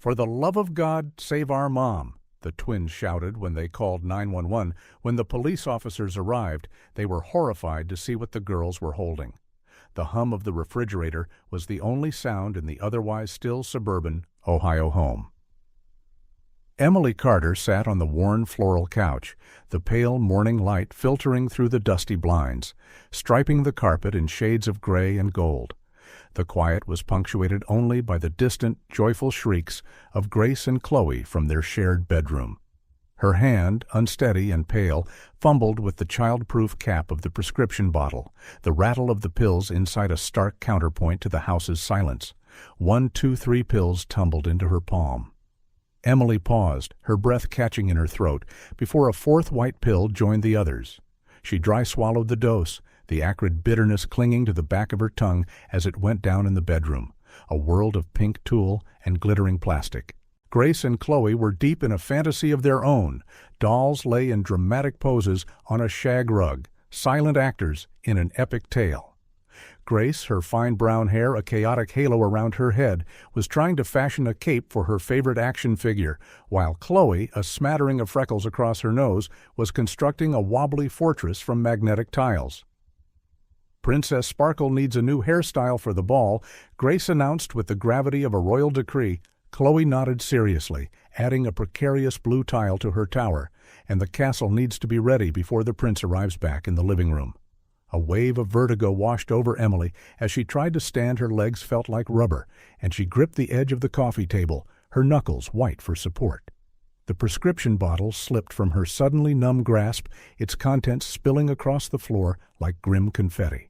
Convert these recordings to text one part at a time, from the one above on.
"For the love of God, save our mom," the twins shouted when they called 911. When the police officers arrived, they were horrified to see what the girls were holding. The hum of the refrigerator was the only sound in the otherwise still suburban Ohio home. Emily Carter sat on the worn floral couch, the pale morning light filtering through the dusty blinds, striping the carpet in shades of gray and gold. The quiet was punctuated only by the distant, joyful shrieks of Grace and Chloe from their shared bedroom. Her hand, unsteady and pale, fumbled with the child-proof cap of the prescription bottle, the rattle of the pills inside a stark counterpoint to the house's silence. 1, 2, 3 pills tumbled into her palm. Emily paused, her breath catching in her throat, before a fourth white pill joined the others. She dry-swallowed the dose, the acrid bitterness clinging to the back of her tongue as it went down in the bedroom, a world of pink tulle and glittering plastic. Grace and Chloe were deep in a fantasy of their own. Dolls lay in dramatic poses on a shag rug, silent actors in an epic tale. Grace, her fine brown hair a chaotic halo around her head, was trying to fashion a cape for her favorite action figure, while Chloe, a smattering of freckles across her nose, was constructing a wobbly fortress from magnetic tiles. "Princess Sparkle needs a new hairstyle for the ball," Grace announced with the gravity of a royal decree. Chloe nodded seriously, adding a precarious blue tile to her tower, "and the castle needs to be ready before the prince arrives back in the living room." A wave of vertigo washed over Emily. As she tried to stand, her legs felt like rubber, and she gripped the edge of the coffee table, her knuckles white for support. The prescription bottle slipped from her suddenly numb grasp, its contents spilling across the floor like grim confetti.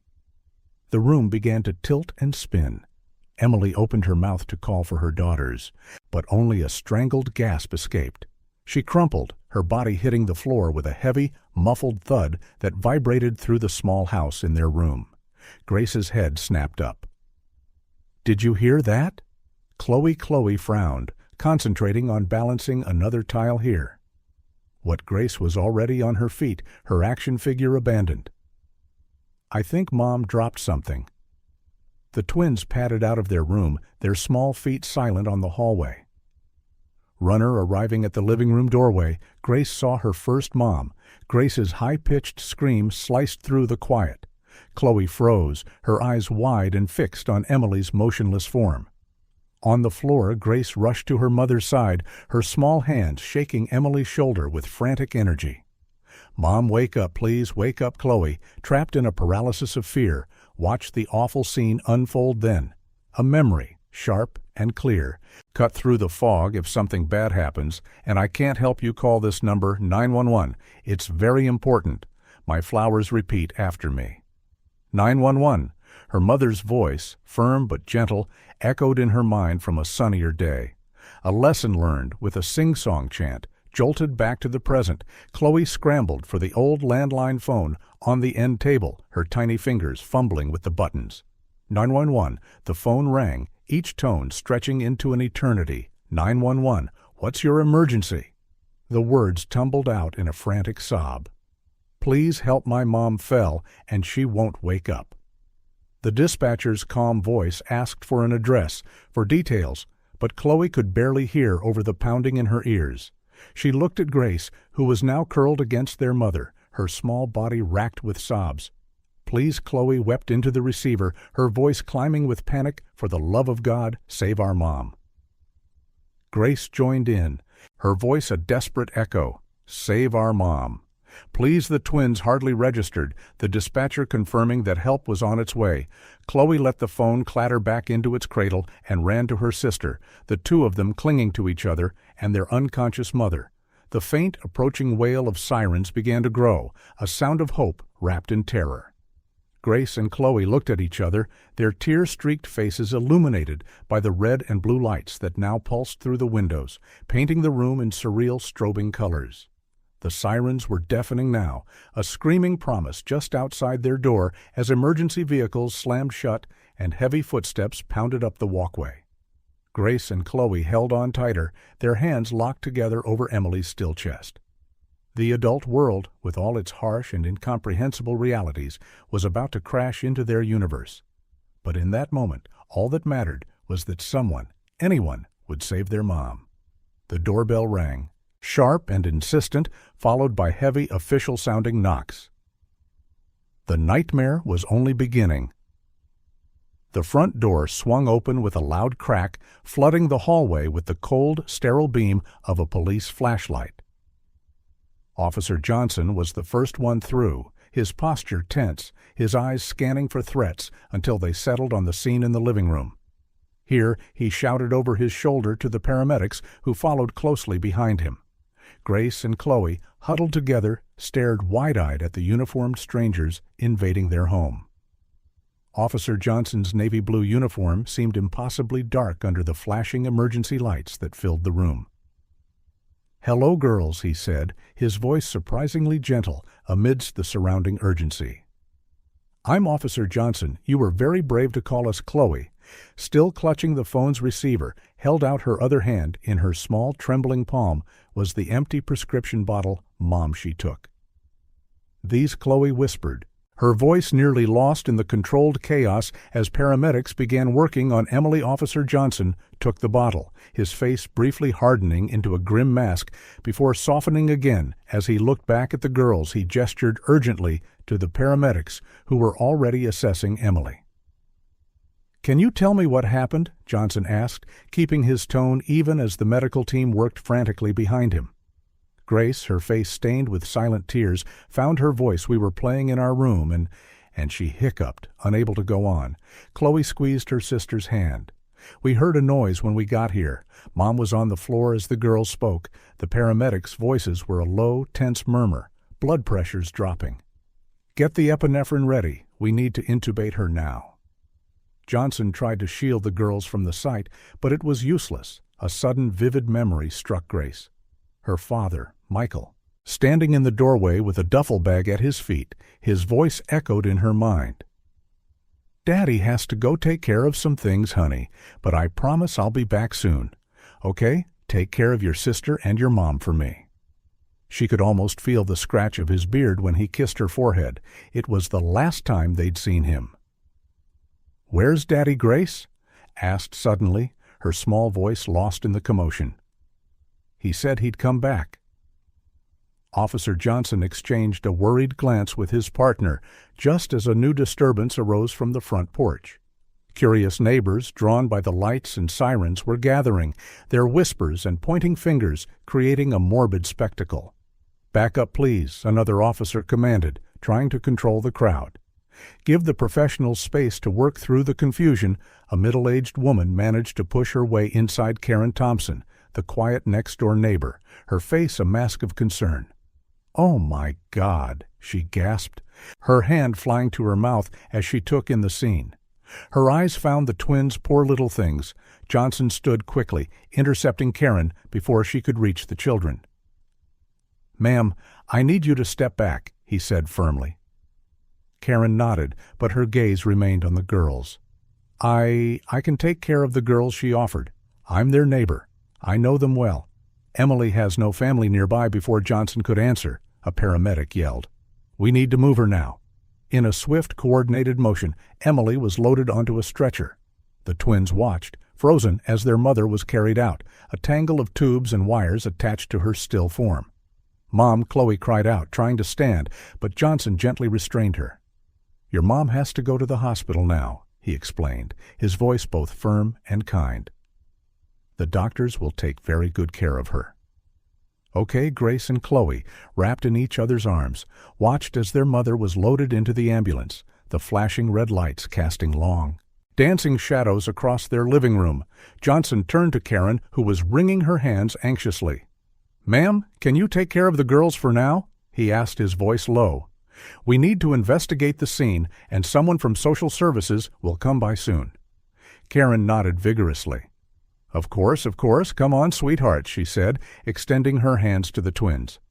The room began to tilt and spin. Emily opened her mouth to call for her daughters, but only a strangled gasp escaped. She crumpled, her body hitting the floor with a heavy, muffled thud that vibrated through the small house in their room. Grace's head snapped up. "Did you hear that?" Chloe frowned, concentrating on balancing another tile here. What Grace was already on her feet, her action figure abandoned. "I think Mom dropped something." The twins padded out of their room, their small feet silent on the hallway. Runner arriving at the living room doorway, Grace saw her first mom. Grace's high-pitched scream sliced through the quiet. Chloe froze, her eyes wide and fixed on Emily's motionless form. On the floor, Grace rushed to her mother's side, her small hands shaking Emily's shoulder with frantic energy. "Mom, wake up, please, wake up," Chloe, trapped in a paralysis of fear, watched the awful scene unfold then. A memory, sharp and clear, cut through the fog if something bad happens, "and I can't help you, call this number 911. It's very important. My flowers repeat after me." 911. Her mother's voice, firm but gentle, echoed in her mind from a sunnier day. A lesson learned with a sing-song chant, jolted back to the present. Chloe scrambled for the old landline phone on the end table, her tiny fingers fumbling with the buttons. 911. The phone rang, each tone stretching into an eternity. 911. What's your emergency? The words tumbled out in a frantic sob. "Please help, my mom fell, and she won't wake up." The dispatcher's calm voice asked for an address, for details, but Chloe could barely hear over the pounding in her ears. She looked at Grace, who was now curled against their mother, her small body racked with sobs. "Please," Chloe wept into the receiver, her voice climbing with panic, "for the love of God, save our mom." Grace joined in, her voice a desperate echo. "Save our mom." "Please," the twins hardly registered, the dispatcher confirming that help was on its way. Chloe let the phone clatter back into its cradle and ran to her sister, the two of them clinging to each other and their unconscious mother. The faint, approaching wail of sirens began to grow, a sound of hope wrapped in terror. Grace and Chloe looked at each other, their tear-streaked faces illuminated by the red and blue lights that now pulsed through the windows, painting the room in surreal, strobing colors. The sirens were deafening now, a screaming promise just outside their door as emergency vehicles slammed shut and heavy footsteps pounded up the walkway. Grace and Chloe held on tighter, their hands locked together over Emily's still chest. The adult world, with all its harsh and incomprehensible realities, was about to crash into their universe. But in that moment, all that mattered was that someone, anyone, would save their mom. The doorbell rang, sharp and insistent, followed by heavy official-sounding knocks. The nightmare was only beginning. The front door swung open with a loud crack, flooding the hallway with the cold, sterile beam of a police flashlight. Officer Johnson was the first one through, his posture tense, his eyes scanning for threats until they settled on the scene in the living room. Here, he shouted over his shoulder to the paramedics who followed closely behind him. Grace and Chloe, huddled together, stared wide-eyed at the uniformed strangers invading their home. Officer Johnson's navy blue uniform seemed impossibly dark under the flashing emergency lights that filled the room. "Hello, girls," he said, his voice surprisingly gentle amidst the surrounding urgency. "I'm Officer Johnson. You were very brave to call us Chloe." Still clutching the phone's receiver, held out her other hand, in her small, trembling palm was the empty prescription bottle Mom she took. These Chloe whispered, her voice nearly lost in the controlled chaos as paramedics began working on Emily. Officer Johnson took the bottle, his face briefly hardening into a grim mask before softening again as he looked back at the girls. He gestured urgently to the paramedics who were already assessing Emily. "Can you tell me what happened?" Johnson asked, keeping his tone even as the medical team worked frantically behind him. Grace, her face stained with silent tears, found her voice. "We were playing in our room and she hiccuped, unable to go on. Chloe squeezed her sister's hand. "We heard a noise when we got here. Mom was on the floor as the girls spoke. The paramedics' voices were a low, tense murmur, blood pressures dropping. Get the epinephrine ready. We need to intubate her now." Johnson tried to shield the girls from the sight, but it was useless. A sudden, vivid memory struck Grace. Her father, Michael, standing in the doorway with a duffel bag at his feet, his voice echoed in her mind. "Daddy has to go take care of some things, honey, but I promise I'll be back soon. Okay? Take care of your sister and your mom for me." She could almost feel the scratch of his beard when he kissed her forehead. It was the last time they'd seen him. "Where's Daddy?" Grace asked suddenly, her small voice lost in the commotion. "He said he'd come back." Officer Johnson exchanged a worried glance with his partner just as a new disturbance arose from the front porch. Curious neighbors, drawn by the lights and sirens, were gathering, their whispers and pointing fingers creating a morbid spectacle. "Back up, please," another officer commanded, trying to control the crowd. "Give the professionals space to work through the confusion." A middle-aged woman managed to push her way inside Karen Thompson, the quiet next-door neighbor, her face a mask of concern. "Oh, my God," she gasped, her hand flying to her mouth as she took in the scene. Her eyes found the twins' poor little things. Johnson stood quickly, intercepting Karen before she could reach the children. "Ma'am, I need you to step back," he said firmly. Karen nodded, but her gaze remained on the girls. I can take care of the girls," she offered. "I'm their neighbor. I know them well." "Emily has no family nearby." Before Johnson could answer, a paramedic yelled, "We need to move her now." In a swift, coordinated motion, Emily was loaded onto a stretcher. The twins watched, frozen as their mother was carried out, a tangle of tubes and wires attached to her still form. "Mom," Chloe cried out, trying to stand, but Johnson gently restrained her. "Your mom has to go to the hospital now," he explained, his voice both firm and kind. "The doctors will take very good care of her." Okay, Grace and Chloe, wrapped in each other's arms, watched as their mother was loaded into the ambulance, the flashing red lights casting long, dancing shadows across their living room. Johnson turned to Karen, who was wringing her hands anxiously. "Ma'am, can you take care of the girls for now?" he asked, his voice low. "We need to investigate the scene, and someone from social services will come by soon." Karen nodded vigorously. Of course, come on, sweetheart," she said, extending her hands to the twins.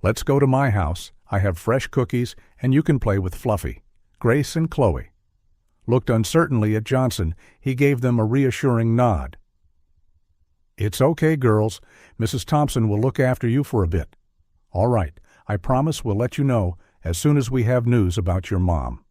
"Let's go to my house. I have fresh cookies, and you can play with Fluffy." Grace and Chloe looked uncertainly at Johnson. He gave them a reassuring nod. "It's okay, girls. Mrs. Thompson will look after you for a bit." "All right. I promise we'll let you know as soon as we have news about your mom."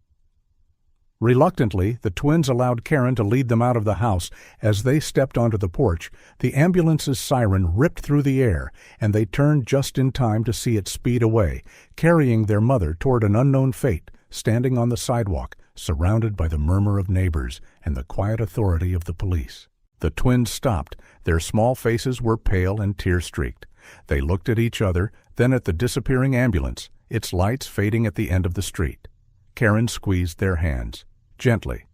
Reluctantly, the twins allowed Karen to lead them out of the house. As they stepped onto the porch, the ambulance's siren ripped through the air, and they turned just in time to see it speed away, carrying their mother toward an unknown fate, standing on the sidewalk, surrounded by the murmur of neighbors and the quiet authority of the police. The twins stopped. Their small faces were pale and tear-streaked. They looked at each other, then at the disappearing ambulance, its lights fading at the end of the street. Karen squeezed their hands. Gently.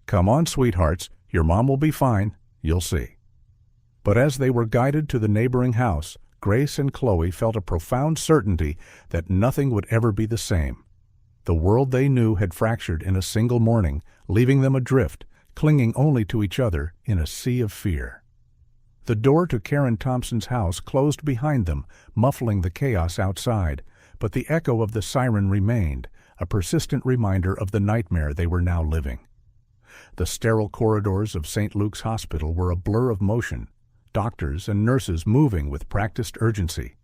"Come on, sweethearts. Your mom will be fine. You'll see." But as they were guided to the neighboring house, Grace and Chloe felt a profound certainty that nothing would ever be the same. The world they knew had fractured in a single morning, leaving them adrift, clinging only to each other in a sea of fear. The door to Karen Thompson's house closed behind them, muffling the chaos outside, but the echo of the siren remained, a persistent reminder of the nightmare they were now living. The sterile corridors of St. Luke's Hospital were a blur of motion, doctors and nurses moving with practiced urgency,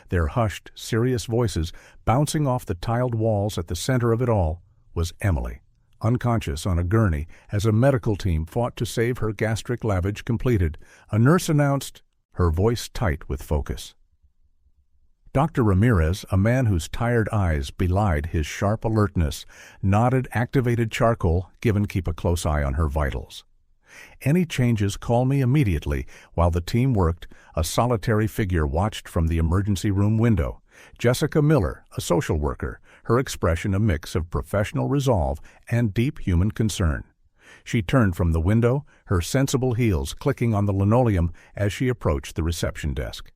their hushed, serious voices bouncing off the tiled walls. At the center of it all was Emily, unconscious on a gurney as a medical team fought to save her gastric lavage completed. A nurse announced, her voice tight with focus. Dr. Ramirez, a man whose tired eyes belied his sharp alertness, nodded activated charcoal, given keep a close eye on her vitals. "Any changes, call me immediately." While the team worked, a solitary figure watched from the emergency room window. Jessica Miller, a social worker, her expression a mix of professional resolve and deep human concern. She turned from the window, her sensible heels clicking on the linoleum as she approached the reception desk.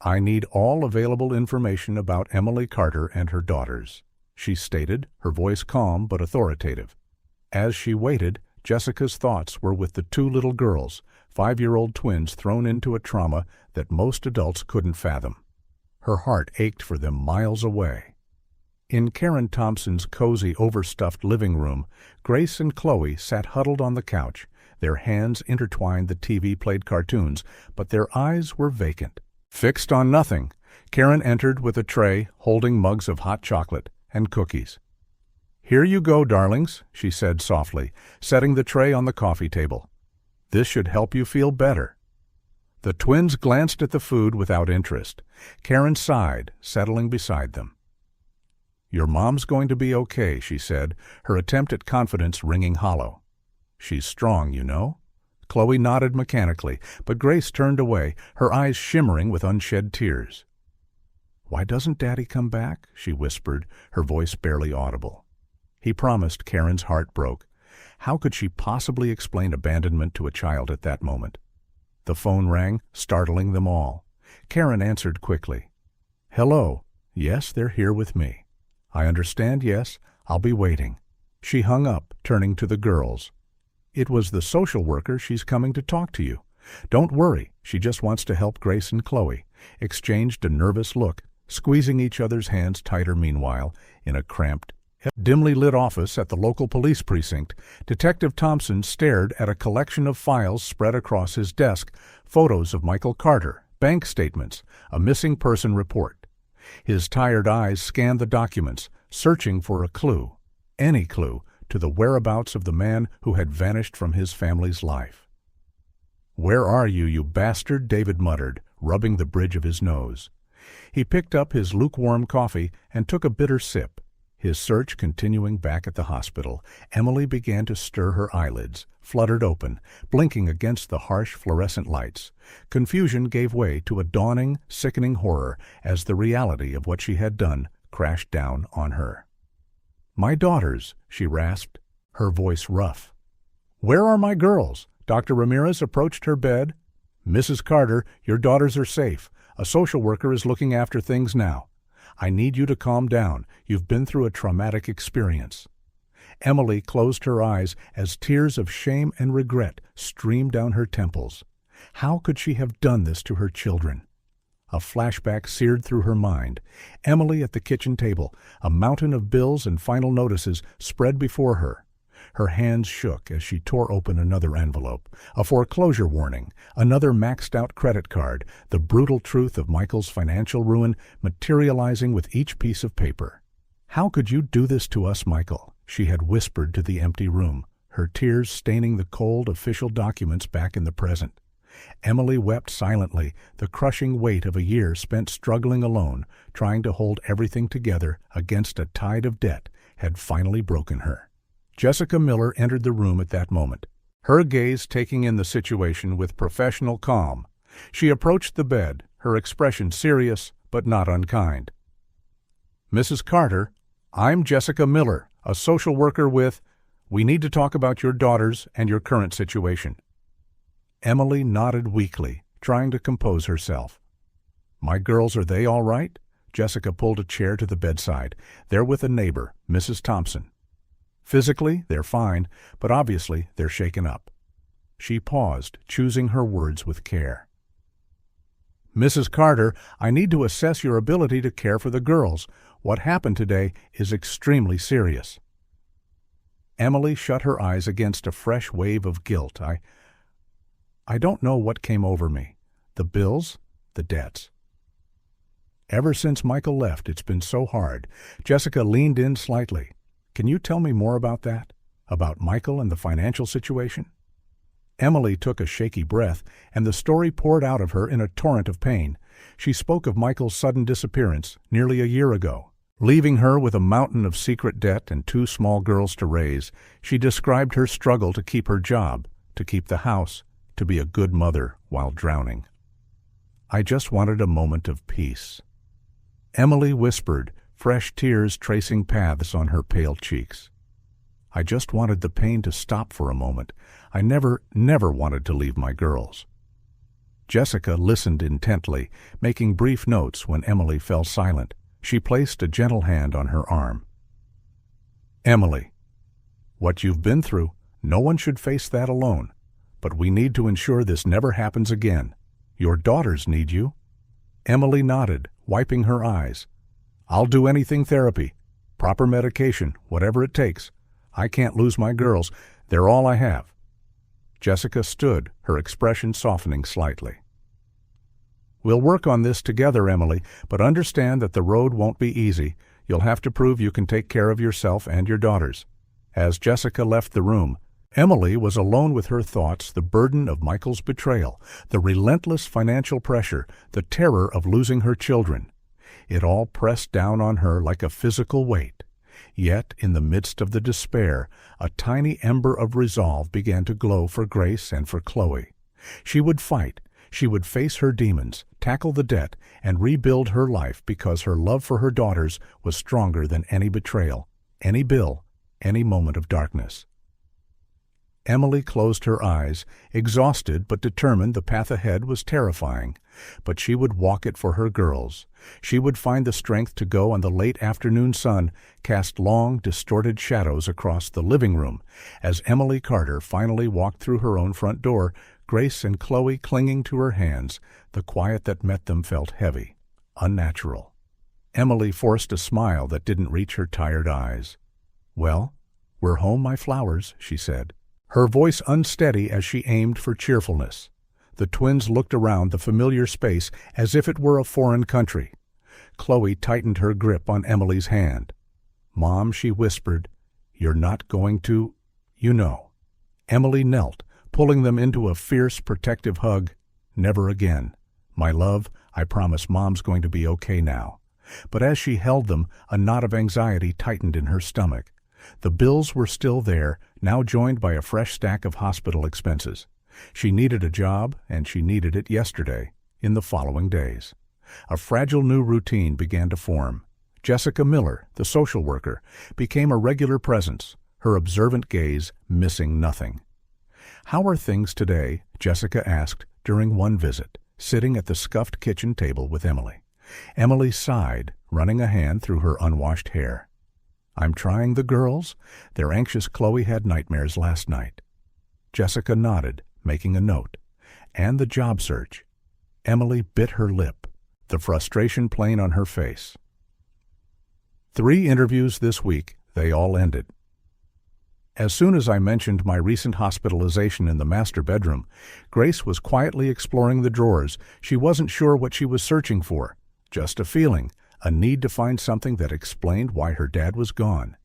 "I need all available information about Emily Carter and her daughters," she stated, her voice calm but authoritative. As she waited, Jessica's thoughts were with the two little girls, 5-year-old twins thrown into a trauma that most adults couldn't fathom. Her heart ached for them miles away. In Karen Thompson's cozy, overstuffed living room, Grace and Chloe sat huddled on the couch. Their hands intertwined. The TV played cartoons, but their eyes were vacant. Fixed on nothing, Karen entered with a tray holding mugs of hot chocolate and cookies. "Here you go, darlings," she said softly, setting the tray on the coffee table. "This should help you feel better." The twins glanced at the food without interest. Karen sighed, settling beside them. "Your mom's going to be okay," she said, her attempt at confidence ringing hollow. "She's strong, you know." Chloe nodded mechanically, but Grace turned away, her eyes shimmering with unshed tears. "Why doesn't Daddy come back?" she whispered, her voice barely audible. He promised. Karen's heart broke. How could she possibly explain abandonment to a child at that moment? The phone rang, startling them all. Karen answered quickly. "Hello. Yes, they're here with me." "I understand, yes. I'll be waiting." She hung up, turning to the girls. "It was the social worker. She's coming to talk to you. Don't worry, she just wants to help." Grace and Chloe exchanged a nervous look, squeezing each other's hands tighter. Meanwhile, in a cramped, dimly lit office at the local police precinct, Detective Thompson stared at a collection of files spread across his desk, photos of Michael Carter, bank statements, a missing person report. His tired eyes scanned the documents, searching for a clue, any clue, to the whereabouts of the man who had vanished from his family's life. "Where are you, you bastard?" David muttered, rubbing the bridge of his nose. He picked up his lukewarm coffee and took a bitter sip. His search continuing back at the hospital, Emily began to stir her eyelids, fluttered open, blinking against the harsh fluorescent lights. Confusion gave way to a dawning, sickening horror as the reality of what she had done crashed down on her. "My daughters," she rasped, her voice rough. "Where are my girls?" Dr. Ramirez approached her bed. "Mrs. Carter, your daughters are safe. A social worker is looking after things now. I need you to calm down. You've been through a traumatic experience." Emily closed her eyes as tears of shame and regret streamed down her temples. How could she have done this to her children? A flashback seared through her mind. Emily at the kitchen table, a mountain of bills and final notices spread before her. Her hands shook as she tore open another envelope. A foreclosure warning, another maxed-out credit card, the brutal truth of Michael's financial ruin materializing with each piece of paper. "How could you do this to us, Michael?" she had whispered to the empty room, her tears staining the cold official documents back in the present. Emily wept silently, the crushing weight of a year spent struggling alone, trying to hold everything together against a tide of debt, had finally broken her. Jessica Miller entered the room at that moment, her gaze taking in the situation with professional calm. She approached the bed, her expression serious but not unkind. "Mrs. Carter, I'm Jessica Miller, a social worker with... We need to talk about your daughters and your current situation." Emily nodded weakly, trying to compose herself. "My girls, are they all right?" Jessica pulled a chair to the bedside. "They're with a neighbor, Mrs. Thompson. Physically, they're fine, but obviously they're shaken up." She paused, choosing her words with care. "Mrs. Carter, I need to assess your ability to care for the girls. What happened today is extremely serious." Emily shut her eyes against a fresh wave of guilt. I don't know what came over me. The bills, the debts. Ever since Michael left, it's been so hard. Jessica leaned in slightly. "Can you tell me more about that? About Michael and the financial situation?" Emily took a shaky breath, and the story poured out of her in a torrent of pain. She spoke of Michael's sudden disappearance nearly a year ago. Leaving her with a mountain of secret debt and 2 small girls to raise, she described her struggle to keep her job, to keep the house, to be a good mother while drowning. "I just wanted a moment of peace." Emily whispered, fresh tears tracing paths on her pale cheeks. "I just wanted the pain to stop for a moment. I never wanted to leave my girls." Jessica listened intently, making brief notes when Emily fell silent. She placed a gentle hand on her arm. "Emily, what you've been through, no one should face that alone. But we need to ensure this never happens again. Your daughters need you." Emily nodded, wiping her eyes. "I'll do anything therapy, proper medication, whatever it takes. I can't lose my girls. They're all I have." Jessica stood, her expression softening slightly. "We'll work on this together, Emily, but understand that the road won't be easy. You'll have to prove you can take care of yourself and your daughters." As Jessica left the room, Emily was alone with her thoughts, the burden of Michael's betrayal, the relentless financial pressure, the terror of losing her children. It all pressed down on her like a physical weight. Yet, in the midst of the despair, a tiny ember of resolve began to glow for Grace and for Chloe. She would fight. She would face her demons, tackle the debt, and rebuild her life because her love for her daughters was stronger than any betrayal, any bill, any moment of darkness. Emily closed her eyes, exhausted but determined. The path ahead was terrifying, but she would walk it for her girls. She would find the strength to go, and the late afternoon sun cast long, distorted shadows across the living room. As Emily Carter finally walked through her own front door, Grace and Chloe clinging to her hands, the quiet that met them felt heavy, unnatural. Emily forced a smile that didn't reach her tired eyes. "Well, we're home, my flowers," she said, her voice unsteady as she aimed for cheerfulness. The twins looked around the familiar space as if it were a foreign country. Chloe tightened her grip on Emily's hand. "Mom," she whispered, "you're not going to, you know." Emily knelt, pulling them into a fierce, protective hug. "Never again. My love, I promise Mom's going to be okay now." But as she held them, a knot of anxiety tightened in her stomach. The bills were still there, now joined by a fresh stack of hospital expenses. She needed a job, and she needed it yesterday, in the following days. A fragile new routine began to form. Jessica Miller, the social worker, became a regular presence, her observant gaze missing nothing. "How are things today?" Jessica asked during one visit, sitting at the scuffed kitchen table with Emily. Emily sighed, running a hand through her unwashed hair. "I'm trying the girls. Their anxious Chloe had nightmares last night." Jessica nodded, making a note. "And the job search." Emily bit her lip, the frustration plain on her face. 3 interviews this week, they all ended. As soon as I mentioned my recent hospitalization in the master bedroom, Grace was quietly exploring the drawers. She wasn't sure what she was searching for. Just a feeling, a need to find something that explained why her dad was gone.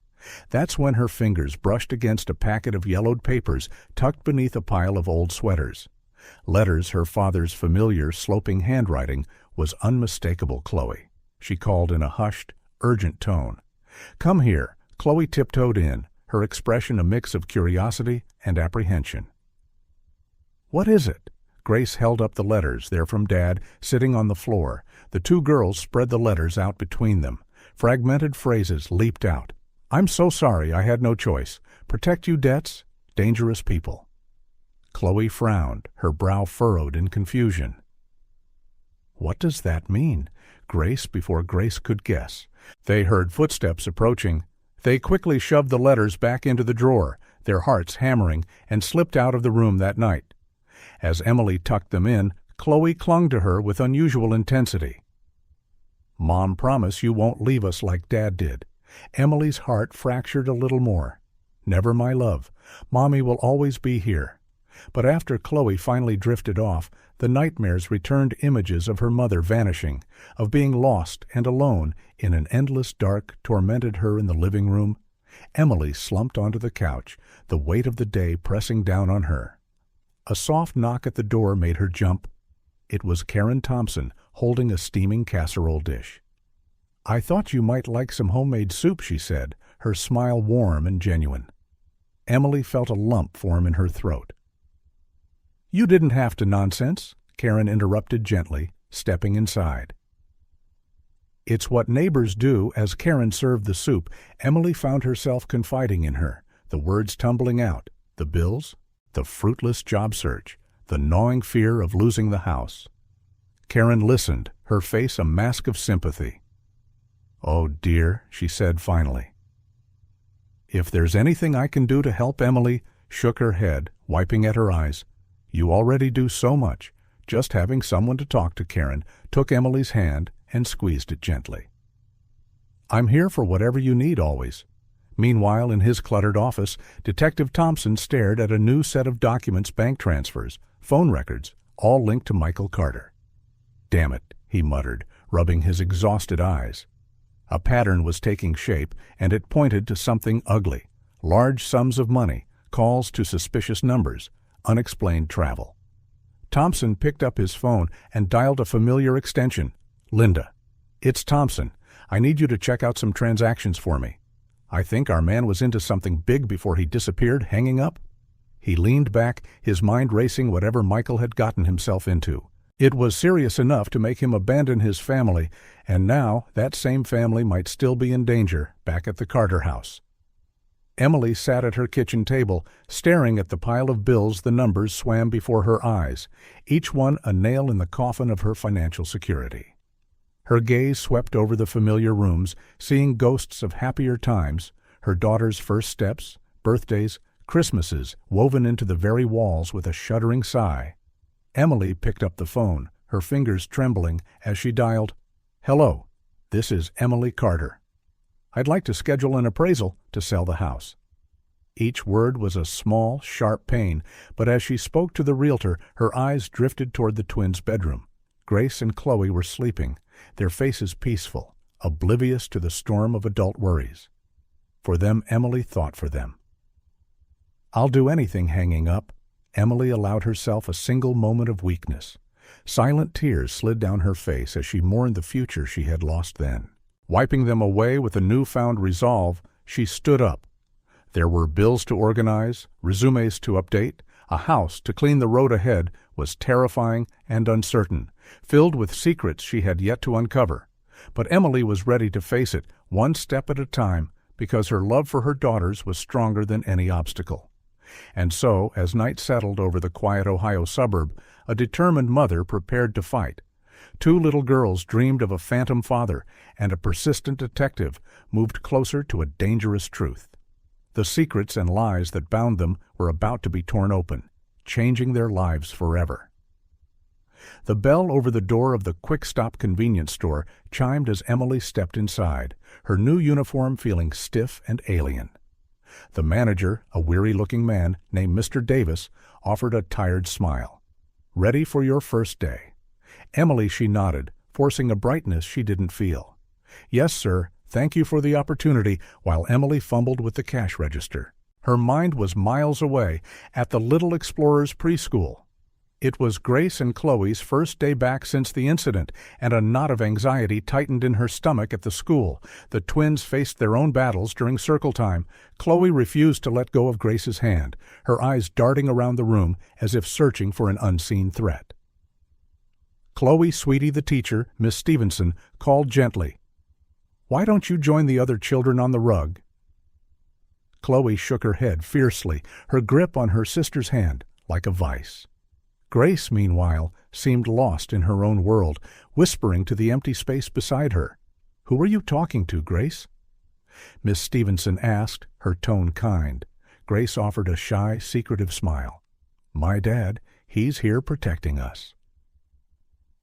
That's when her fingers brushed against a packet of yellowed papers tucked beneath a pile of old sweaters. Letters her father's familiar, sloping handwriting was unmistakable. "Chloe," she called in a hushed, urgent tone. "Come here." Chloe tiptoed in, her expression a mix of curiosity and apprehension. "What is it?" Grace held up the letters. "They're from Dad," sitting on the floor. The two girls spread the letters out between them. Fragmented phrases leaped out. "I'm so sorry, I had no choice. Protect you debts, dangerous people." Chloe frowned, her brow furrowed in confusion. What does that mean? Before Grace could guess. They heard footsteps approaching. They quickly shoved the letters back into the drawer, their hearts hammering, and slipped out of the room that night. As Emily tucked them in, Chloe clung to her with unusual intensity. "Mom, promise you won't leave us like Dad did." Emily's heart fractured a little more. "Never, my love. Mommy will always be here." But after Chloe finally drifted off, the nightmares returned, images of her mother vanishing, of being lost and alone in an endless dark, tormented her in the living room. Emily slumped onto the couch, the weight of the day pressing down on her. A soft knock at the door made her jump. It was Karen Thompson, holding a steaming casserole dish. "I thought you might like some homemade soup," she said, her smile warm and genuine. Emily felt a lump form in her throat. "You didn't have to nonsense," Karen interrupted gently, stepping inside. "It's what neighbors do." As Karen served the soup, Emily found herself confiding in her, the words tumbling out, the bills, the fruitless job search, the gnawing fear of losing the house. Karen listened, her face a mask of sympathy. "Oh dear," she said finally. "If there's anything I can do to help," Emily shook her head, wiping at her eyes. "You already do so much." Just having someone to talk to, Karen took Emily's hand and squeezed it gently. "I'm here for whatever you need, always." Meanwhile, in his cluttered office, Detective Thompson stared at a new set of documents, bank transfers, phone records, all linked to Michael Carter. "Damn it," he muttered, rubbing his exhausted eyes. A pattern was taking shape, and it pointed to something ugly. Large sums of money, calls to suspicious numbers, unexplained travel. Thompson picked up his phone and dialed a familiar extension. "Linda, it's Thompson. I need you to check out some transactions for me. I think our man was into something big before he disappeared." Hanging up, he leaned back, his mind racing whatever Michael had gotten himself into. It was serious enough to make him abandon his family, and now that same family might still be in danger back at the Carter house. Emily sat at her kitchen table, staring at the pile of bills. The numbers swam before her eyes, each one a nail in the coffin of her financial security. Her gaze swept over the familiar rooms, seeing ghosts of happier times, her daughter's first steps, birthdays, Christmases woven into the very walls. With a shuddering sigh, Emily picked up the phone, her fingers trembling as she dialed. "Hello, this is Emily Carter. I'd like to schedule an appraisal to sell the house." Each word was a small, sharp pain, but as she spoke to the realtor, her eyes drifted toward the twins' bedroom. Grace and Chloe were sleeping, their faces peaceful, oblivious to the storm of adult worries. For them, Emily thought for them. "I'll do anything." Hanging up, Emily allowed herself a single moment of weakness. Silent tears slid down her face as she mourned the future she had lost then. Wiping them away with a newfound resolve, she stood up. There were bills to organize, resumes to update, a house to clean. The road ahead was terrifying and uncertain, filled with secrets she had yet to uncover. But Emily was ready to face it, one step at a time, because her love for her daughters was stronger than any obstacle. And so, as night settled over the quiet Ohio suburb, a determined mother prepared to fight. Two little girls dreamed of a phantom father, and a persistent detective moved closer to a dangerous truth. The secrets and lies that bound them were about to be torn open, changing their lives forever. The bell over the door of the quick-stop convenience store chimed as Emily stepped inside, her new uniform feeling stiff and alien. The manager, a weary-looking man named Mr. Davis, offered a tired smile. "Ready for your first day?" Emily, she nodded, forcing a brightness she didn't feel. "Yes, sir. "Thank you for the opportunity," while Emily fumbled with the cash register. Her mind was miles away, at the Little Explorers preschool. It was Grace and Chloe's first day back since the incident, and a knot of anxiety tightened in her stomach at the school. The twins faced their own battles during circle time. Chloe refused to let go of Grace's hand, her eyes darting around the room as if searching for an unseen threat. Chloe, sweetie, the teacher, Miss Stevenson, called gently, "Why don't you join the other children on the rug?" Chloe shook her head fiercely, her grip on her sister's hand like a vice. Grace, meanwhile, seemed lost in her own world, whispering to the empty space beside her. "Who are you talking to, Grace?" Miss Stevenson asked, her tone kind. Grace offered a shy, secretive smile. "My dad, he's here protecting us."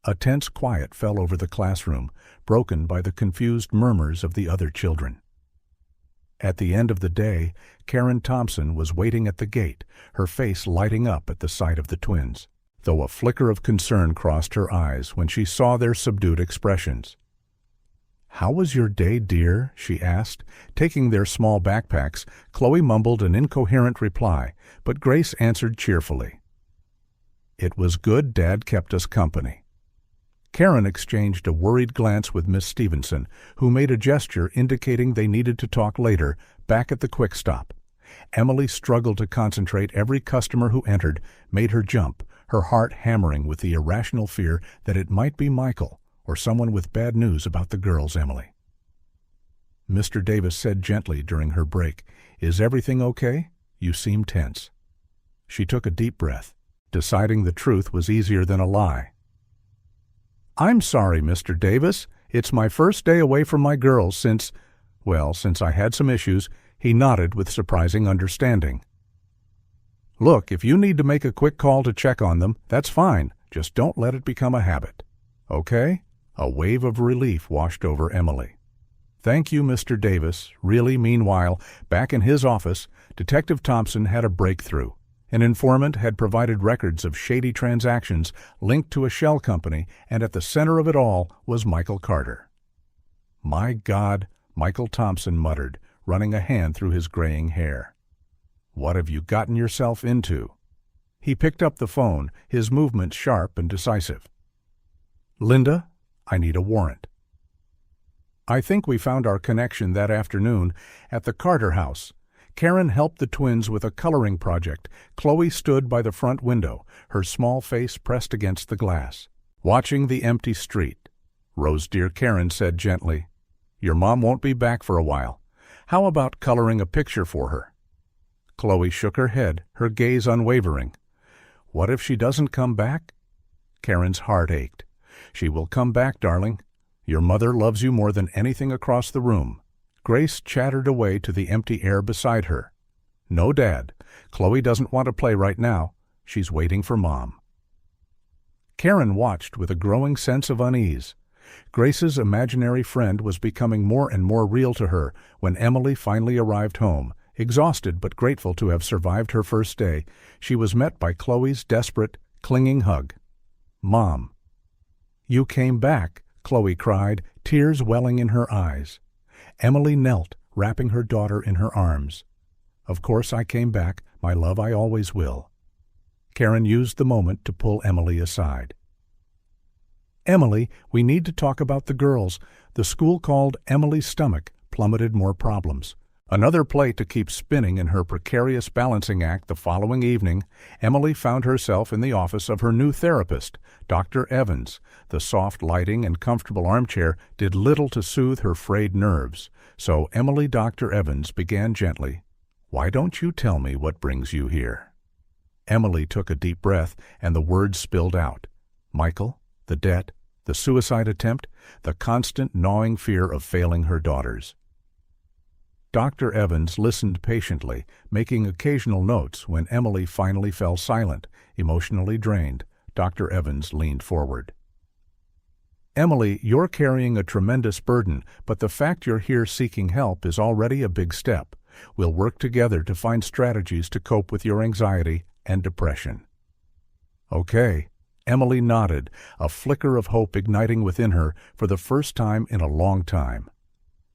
A tense quiet fell over the classroom, broken by the confused murmurs of the other children. At the end of the day, Karen Thompson was waiting at the gate, her face lighting up at the sight of the twins, though a flicker of concern crossed her eyes when she saw their subdued expressions. "How was your day, dear?" she asked. Taking their small backpacks, Chloe mumbled an incoherent reply, but Grace answered cheerfully. "It was good Dad kept us company." Karen exchanged a worried glance with Miss Stevenson, who made a gesture indicating they needed to talk later, back at the quick stop. Emily struggled to concentrate. Every customer who entered made her jump, her heart hammering with the irrational fear that it might be Michael or someone with bad news about the girls, Emily. Mr. Davis said gently during her break, "Is everything okay? You seem tense." She took a deep breath. Deciding the truth was easier than a lie. "I'm sorry, Mr. Davis. It's my first day away from my girls since I had some issues." He nodded with surprising understanding. "Look, if you need to make a quick call to check on them, that's fine. Just don't let it become a habit. Okay?" A wave of relief washed over Emily. "Thank you, Mr. Davis." Really, meanwhile, back in his office, Detective Thompson had a breakthrough. An informant had provided records of shady transactions linked to a shell company, and at the center of it all was Michael Carter. "My God," Michael Thompson muttered, running a hand through his graying hair. "What have you gotten yourself into?" He picked up the phone, his movements sharp and decisive. "Linda, I need a warrant." "I think we found our connection that afternoon at the Carter house." Karen helped the twins with a coloring project. Chloe stood by the front window, her small face pressed against the glass, watching the empty street. "Rose, dear," Karen said gently, "your mom won't be back for a while. How about coloring a picture for her?" Chloe shook her head, her gaze unwavering. "What if she doesn't come back?" Karen's heart ached. "She will come back, darling. Your mother loves you more than anything across the room." Grace chattered away to the empty air beside her. "No, Dad. Chloe doesn't want to play right now. She's waiting for Mom." Karen watched with a growing sense of unease. Grace's imaginary friend was becoming more and more real to her when Emily finally arrived home. Exhausted but grateful to have survived her first day, she was met by Chloe's desperate, clinging hug. "Mom." "You came back," Chloe cried, tears welling in her eyes. Emily knelt, wrapping her daughter in her arms. "Of course I came back, my love, I always will." Karen used the moment to pull Emily aside. "Emily, we need to talk about the girls." The school called Emily's stomach plummeted more problems. Another plate to keep spinning in her precarious balancing act. The following evening, Emily found herself in the office of her new therapist, Dr. Evans. The soft lighting and comfortable armchair did little to soothe her frayed nerves. So Dr. Evans began gently, "Why don't you tell me what brings you here?" Emily took a deep breath, and the words spilled out. Michael, the debt, the suicide attempt, the constant gnawing fear of failing her daughters. Dr. Evans listened patiently, making occasional notes. When Emily finally fell silent, emotionally drained, Dr. Evans leaned forward. "Emily, you're carrying a tremendous burden, but the fact you're here seeking help is already a big step. We'll work together to find strategies to cope with your anxiety and depression." "Okay." Emily nodded, a flicker of hope igniting within her for the first time in a long time.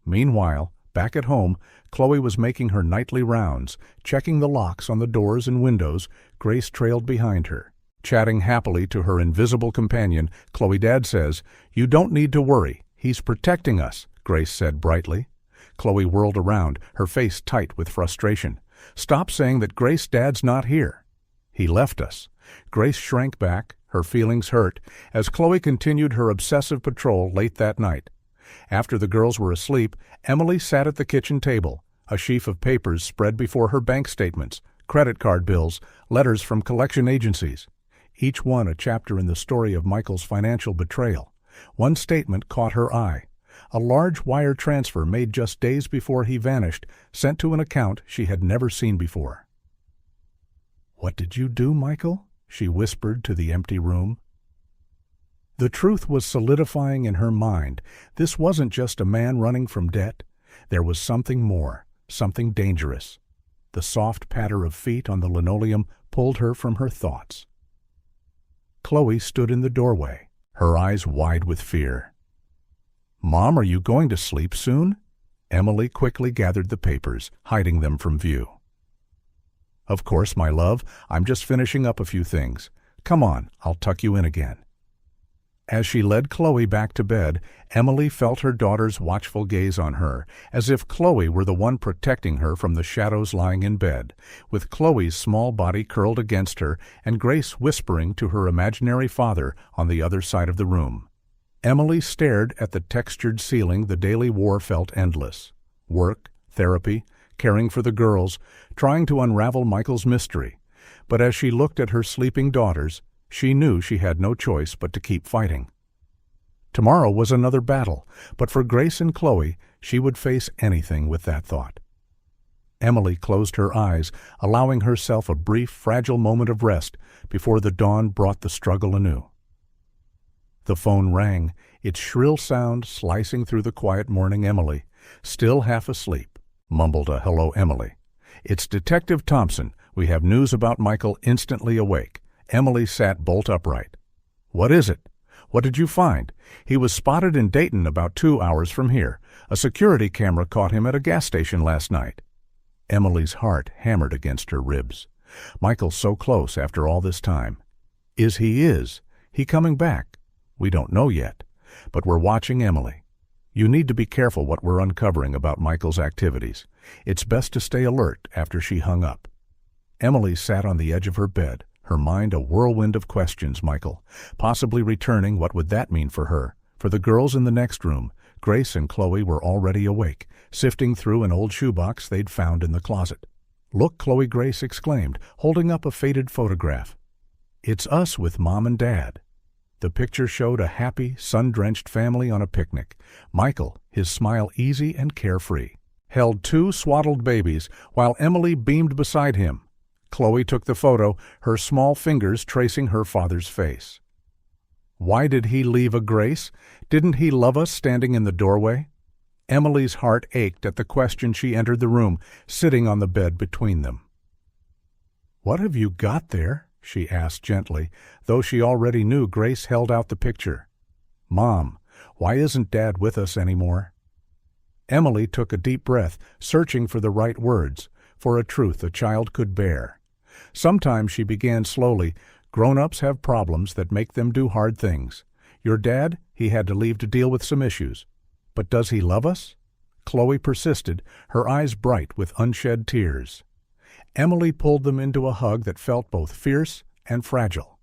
Meanwhile, back at home, Chloe was making her nightly rounds, checking the locks on the doors and windows. Grace trailed behind her. Chatting happily to her invisible companion, Chloe's dad says, "You don't need to worry. He's protecting us," Grace said brightly. Chloe whirled around, her face tight with frustration. "Stop saying that Grace's dad's not here." "He left us." Grace shrank back, her feelings hurt, as Chloe continued her obsessive patrol late that night. After the girls were asleep, Emily sat at the kitchen table, a sheaf of papers spread before her: bank statements, credit card bills, letters from collection agencies. Each one a chapter in the story of Michael's financial betrayal. One statement caught her eye. A large wire transfer made just days before he vanished, sent to an account she had never seen before. "What did you do, Michael?" she whispered to the empty room. The truth was solidifying in her mind. This wasn't just a man running from debt. There was something more, something dangerous. The soft patter of feet on the linoleum pulled her from her thoughts. Chloe stood in the doorway, her eyes wide with fear. "Mom, are you going to sleep soon?" Emily quickly gathered the papers, hiding them from view. "Of course, my love. I'm just finishing up a few things. Come on, I'll tuck you in again." As she led Chloe back to bed, Emily felt her daughter's watchful gaze on her, as if Chloe were the one protecting her from the shadows lying in bed, with Chloe's small body curled against her and Grace whispering to her imaginary father on the other side of the room. Emily stared at the textured ceiling. The daily war felt endless. Work, therapy, caring for the girls, trying to unravel Michael's mystery. But as she looked at her sleeping daughters, she knew she had no choice but to keep fighting. Tomorrow was another battle, but for Grace and Chloe, she would face anything with that thought. Emily closed her eyes, allowing herself a brief, fragile moment of rest before the dawn brought the struggle anew. The phone rang, its shrill sound slicing through the quiet morning. Emily, still half asleep, mumbled a "Hello, Emily." "It's Detective Thompson. We have news about Michael." Instantly awake, Emily sat bolt upright. "What is it? What did you find?" "He was spotted in Dayton about 2 hours from here. A security camera caught him at a gas station last night." Emily's heart hammered against her ribs. Michael so close after all this time. Is he coming back? We don't know yet, but we're watching Emily. You need to be careful what we're uncovering about Michael's activities. It's best to stay alert after she hung up. Emily sat on the edge of her bed, her mind a whirlwind of questions. Michael, possibly returning, what would that mean for her? For the girls in the next room, Grace and Chloe were already awake, sifting through an old shoebox they'd found in the closet. "Look," Chloe Grace exclaimed, holding up a faded photograph. "It's us with Mom and Dad." The picture showed a happy, sun-drenched family on a picnic. Michael, his smile easy and carefree, held 2 swaddled babies, while Emily beamed beside him. Chloe took the photo, her small fingers tracing her father's face. Why did he leave a Grace? Didn't he love us standing in the doorway? Emily's heart ached at the question. She entered the room, sitting on the bed between them. "What have you got there?" she asked gently, though she already knew Grace held out the picture. "Mom, why isn't Dad with us anymore?" Emily took a deep breath, searching for the right words, for a truth a child could bear. Sometimes, she began slowly, grown-ups have problems that make them do hard things. Your dad, he had to leave to deal with some issues. But does he love us? Chloe persisted, her eyes bright with unshed tears. Emily pulled them into a hug that felt both fierce and fragile.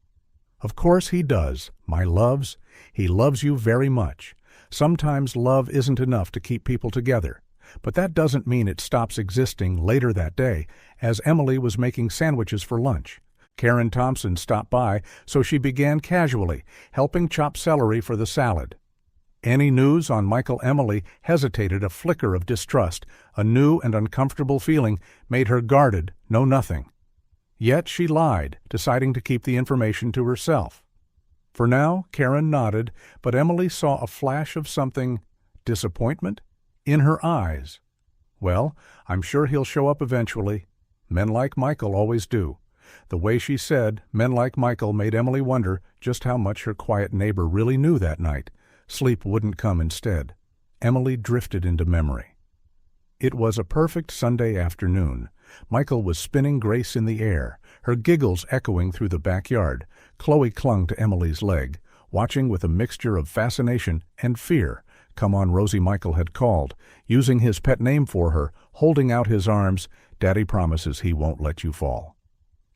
"Of course he does, my loves. He loves you very much. Sometimes love isn't enough to keep people together. But that doesn't mean it stops existing." Later that day, as Emily was making sandwiches for lunch, Karen Thompson stopped by, so she began casually, helping chop celery for the salad. Any news on Michael? Emily hesitated, a flicker of distrust, a new and uncomfortable feeling made her guarded, know nothing. Yet she lied, deciding to keep the information to herself. For now, Karen nodded, but Emily saw a flash of something, disappointment, in her eyes. "Well, I'm sure he'll show up eventually. Men like Michael always do." The way she said, "men like Michael," made Emily wonder just how much her quiet neighbor really knew that night. Sleep wouldn't come instead. Emily drifted into memory. It was a perfect Sunday afternoon. Michael was spinning Grace in the air, her giggles echoing through the backyard. Chloe clung to Emily's leg, watching with a mixture of fascination and fear. "Come on, Rosie," Michael had called, using his pet name for her, holding out his arms. "Daddy promises he won't let you fall."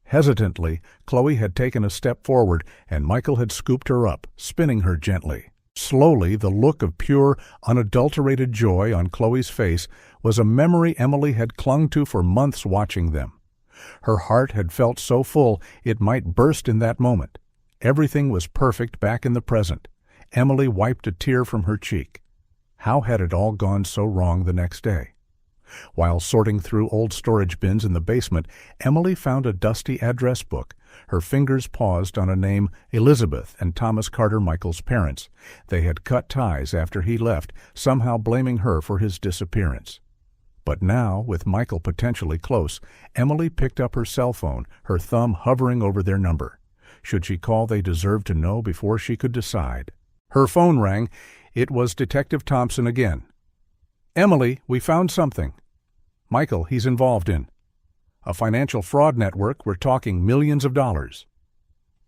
Hesitantly, Chloe had taken a step forward, and Michael had scooped her up, spinning her gently. Slowly, the look of pure, unadulterated joy on Chloe's face was a memory Emily had clung to for months watching them. Her heart had felt so full it might burst in that moment. Everything was perfect back in the present. Emily wiped a tear from her cheek. How had it all gone so wrong the next day? While sorting through old storage bins in the basement, Emily found a dusty address book. Her fingers paused on a name: Elizabeth and Thomas Carter, Michael's parents. They had cut ties after he left, somehow blaming her for his disappearance. But now, with Michael potentially close, Emily picked up her cell phone, her thumb hovering over their number. Should she call, they deserved to know before she could decide. Her phone rang. It was Detective Thompson again. "Emily, we found something." "Michael, he's involved in a financial fraud network. We're talking millions of dollars."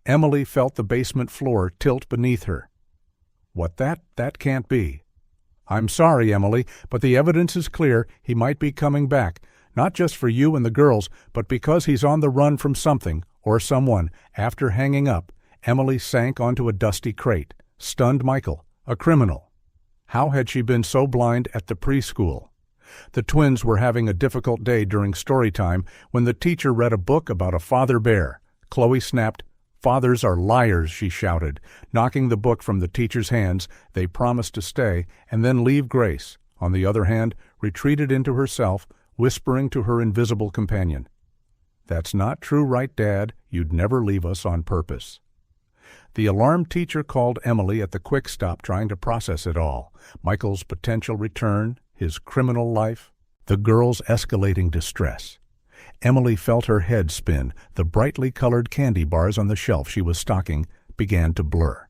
Emily felt the basement floor tilt beneath her. "What, that can't be." "I'm sorry, Emily, but the evidence is clear. He might be coming back, not just for you and the girls, but because he's on the run from something or someone." After hanging up, Emily sank onto a dusty crate. Stunned Michael, a criminal. How had she been so blind at the preschool? The twins were having a difficult day during story time when the teacher read a book about a father bear. Chloe snapped. "Fathers are liars," she shouted. Knocking the book from the teacher's hands, they promised to stay and then leave Grace. On the other hand, retreated into herself, whispering to her invisible companion, "That's not true, right, Dad? You'd never leave us on purpose." The alarmed teacher called Emily at the quick stop, trying to process it all. Michael's potential return, his criminal life, the girl's escalating distress. Emily felt her head spin. The brightly colored candy bars on the shelf she was stocking began to blur.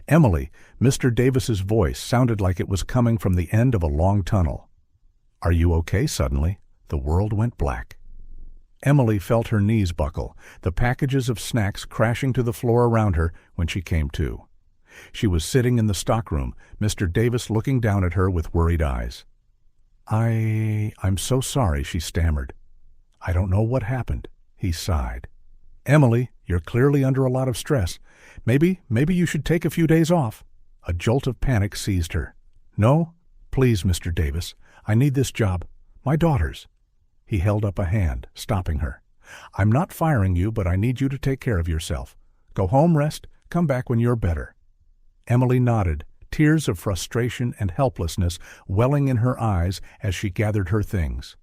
"Emily," Mr. Davis's voice sounded like it was coming from the end of a long tunnel. "Are you okay?" Suddenly, the world went black. Emily felt her knees buckle, the packages of snacks crashing to the floor around her when she came to. She was sitting in the stockroom, Mr. Davis looking down at her with worried eyes. I'm so sorry," she stammered. "I don't know what happened," he sighed. "Emily, you're clearly under a lot of stress. Maybe you should take a few days off." A jolt of panic seized her. "No, please, Mr. Davis. I need this job. My daughters." He held up a hand, stopping her. "I'm not firing you, but I need you to take care of yourself. Go home, rest, come back when you're better." Emily nodded, tears of frustration and helplessness welling in her eyes as she gathered her things.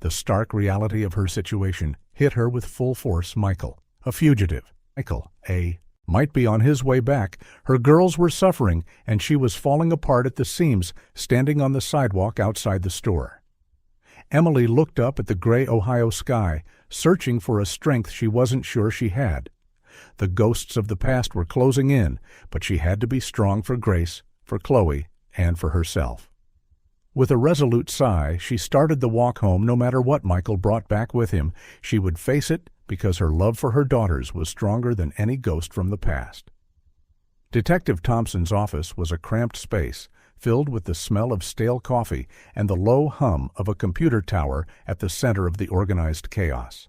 The stark reality of her situation hit her with full force. Michael, a fugitive. Michael, might be on his way back. Her girls were suffering, and she was falling apart at the seams, standing on the sidewalk outside the store. Emily looked up at the gray Ohio sky, searching for a strength she wasn't sure she had. The ghosts of the past were closing in, but she had to be strong for Grace, for Chloe, and for herself. With a resolute sigh, she started the walk home. No matter what Michael brought back with him, she would face it because her love for her daughters was stronger than any ghost from the past. Detective Thompson's office was a cramped space, filled with the smell of stale coffee and the low hum of a computer tower at the center of the organized chaos.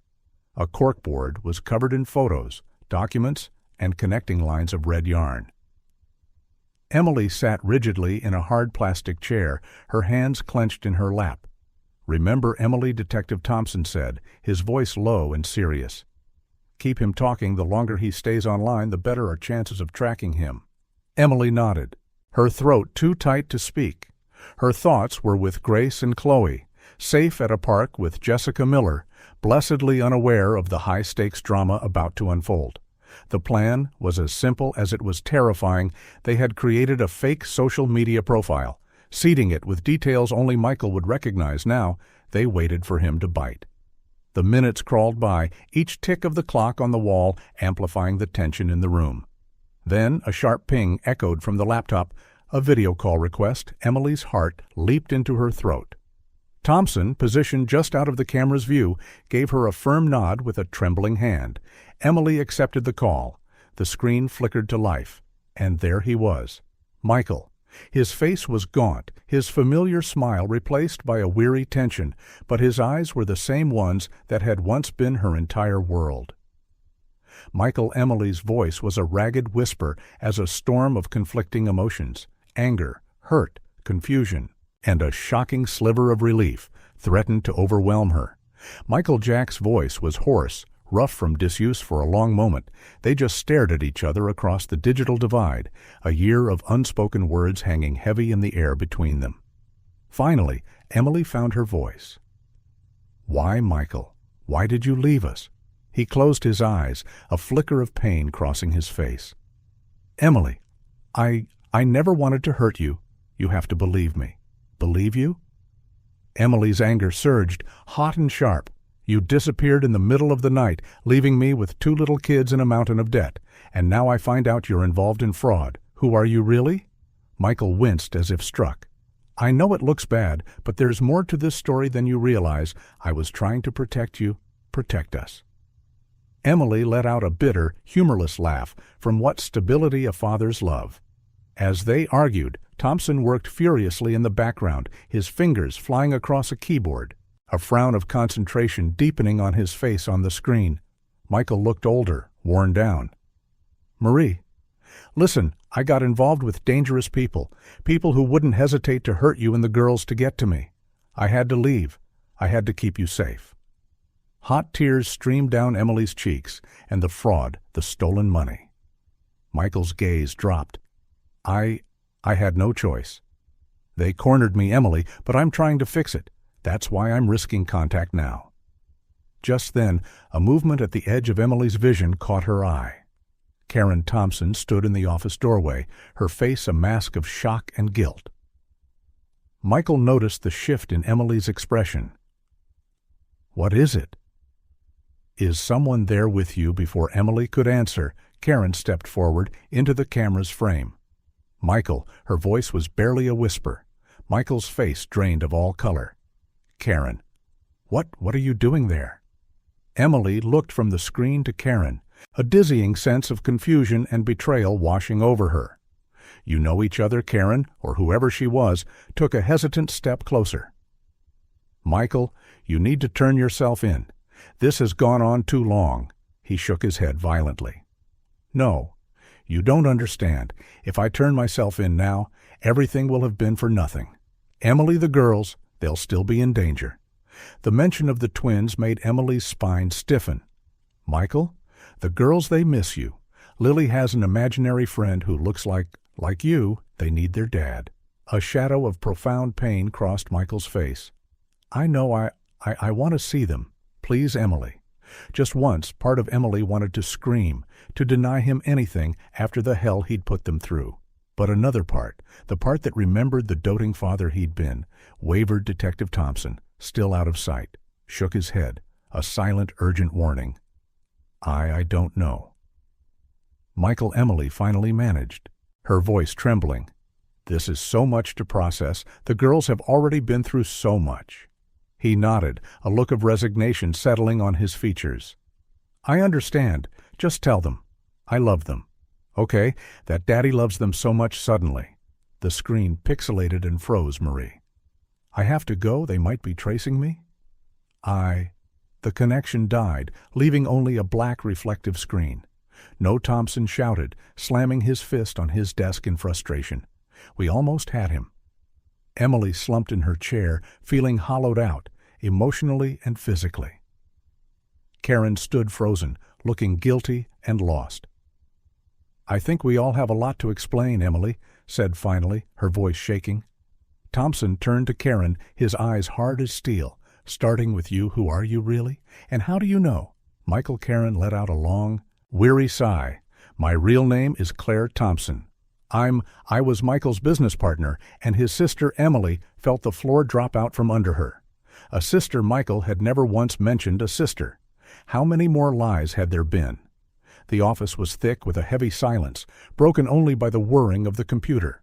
A corkboard was covered in photos, documents, and connecting lines of red yarn. Emily sat rigidly in a hard plastic chair, her hands clenched in her lap. "Remember, Emily," Detective Thompson said, his voice low and serious. "Keep him talking. The longer he stays online, the better our chances of tracking him." Emily nodded, her throat too tight to speak. Her thoughts were with Grace and Chloe, safe at a park with Jessica Miller, blessedly unaware of the high-stakes drama about to unfold. The plan was as simple as it was terrifying. They had created a fake social media profile, seeding it with details only Michael would recognize. Now, they waited for him to bite. The minutes crawled by, each tick of the clock on the wall amplifying the tension in the room. Then a sharp ping echoed from the laptop. A video call request. Emily's heart leaped into her throat. Thompson, positioned just out of the camera's view, gave her a firm nod with a trembling hand. Emily accepted the call. The screen flickered to life, and there he was, Michael. His face was gaunt, his familiar smile replaced by a weary tension, but his eyes were the same ones that had once been her entire world. Michael Emily's voice was a ragged whisper as a storm of conflicting emotions, anger, hurt, confusion, and a shocking sliver of relief threatened to overwhelm her. Michael Jack's voice was hoarse, rough from disuse for a long moment. They just stared at each other across the digital divide, a year of unspoken words hanging heavy in the air between them. Finally, Emily found her voice. "Why, Michael? Why did you leave us?" He closed his eyes, a flicker of pain crossing his face. "Emily, I never wanted to hurt you. You have to believe me." "Believe you?" Emily's anger surged, hot and sharp. "You disappeared in the middle of the night, leaving me with 2 little kids and a mountain of debt. And now I find out you're involved in fraud. Who are you really?" Michael winced as if struck. "I know it looks bad, but there's more to this story than you realize. I was trying to protect you, protect us." Emily let out a bitter, humorless laugh. From what stability a father's love. As they argued, Thompson worked furiously in the background, his fingers flying across a keyboard, a frown of concentration deepening on his face on the screen. Michael looked older, worn down. "Marie, listen, I got involved with dangerous people who wouldn't hesitate to hurt you and the girls to get to me. I had to leave. I had to keep you safe." Hot tears streamed down Emily's cheeks, and the fraud, the stolen money. Michael's gaze dropped. I had no choice. They cornered me, Emily, but I'm trying to fix it. That's why I'm risking contact now." Just then, a movement at the edge of Emily's vision caught her eye. Karen Thompson stood in the office doorway, her face a mask of shock and guilt. Michael noticed the shift in Emily's expression. "What is it?" "Is someone there with you?" Before Emily could answer, Karen stepped forward into the camera's frame. "Michael," her voice was barely a whisper. Michael's face drained of all color. "Karen, what are you doing there?" Emily looked from the screen to Karen, a dizzying sense of confusion and betrayal washing over her. "You know each other?" Karen, or whoever she was, took a hesitant step closer. "Michael, you need to turn yourself in. This has gone on too long." He shook his head violently. "No. You don't understand. If I turn myself in now, everything will have been for nothing. Emily, the girls, they'll still be in danger." The mention of the twins made Emily's spine stiffen. "Michael, the girls, they miss you. Lily has an imaginary friend who looks like you. They need their dad." A shadow of profound pain crossed Michael's face. "I know I want to see them. Please, Emily." Just once, part of Emily wanted to scream, to deny him anything after the hell he'd put them through. But another part, the part that remembered the doting father he'd been, wavered. Detective Thompson, still out of sight, shook his head, a silent, urgent warning. I don't know." Michael Emily finally managed, her voice trembling. "This is so much to process. The girls have already been through so much." He nodded, a look of resignation settling on his features. "I understand. Just tell them. I love them. Okay, that Daddy loves them so much." Suddenly, the screen pixelated and froze. "Marie, I have to go. They might be tracing me." The connection died, leaving only a black reflective screen. No, Thompson shouted, slamming his fist on his desk in frustration. "We almost had him." Emily slumped in her chair, feeling hollowed out, emotionally and physically. Karen stood frozen, looking guilty and lost. "I think we all have a lot to explain," Emily said finally, her voice shaking. Thompson turned to Karen, his eyes hard as steel. "Starting with you, who are you really? And how do you know?" Karen let out a long, weary sigh. "My real name is Claire Thompson. I was Michael's business partner, and his sister Emily felt the floor drop out from under her. A sister. Michael had never once mentioned a sister. How many more lies had there been? The office was thick with a heavy silence, broken only by the whirring of the computer.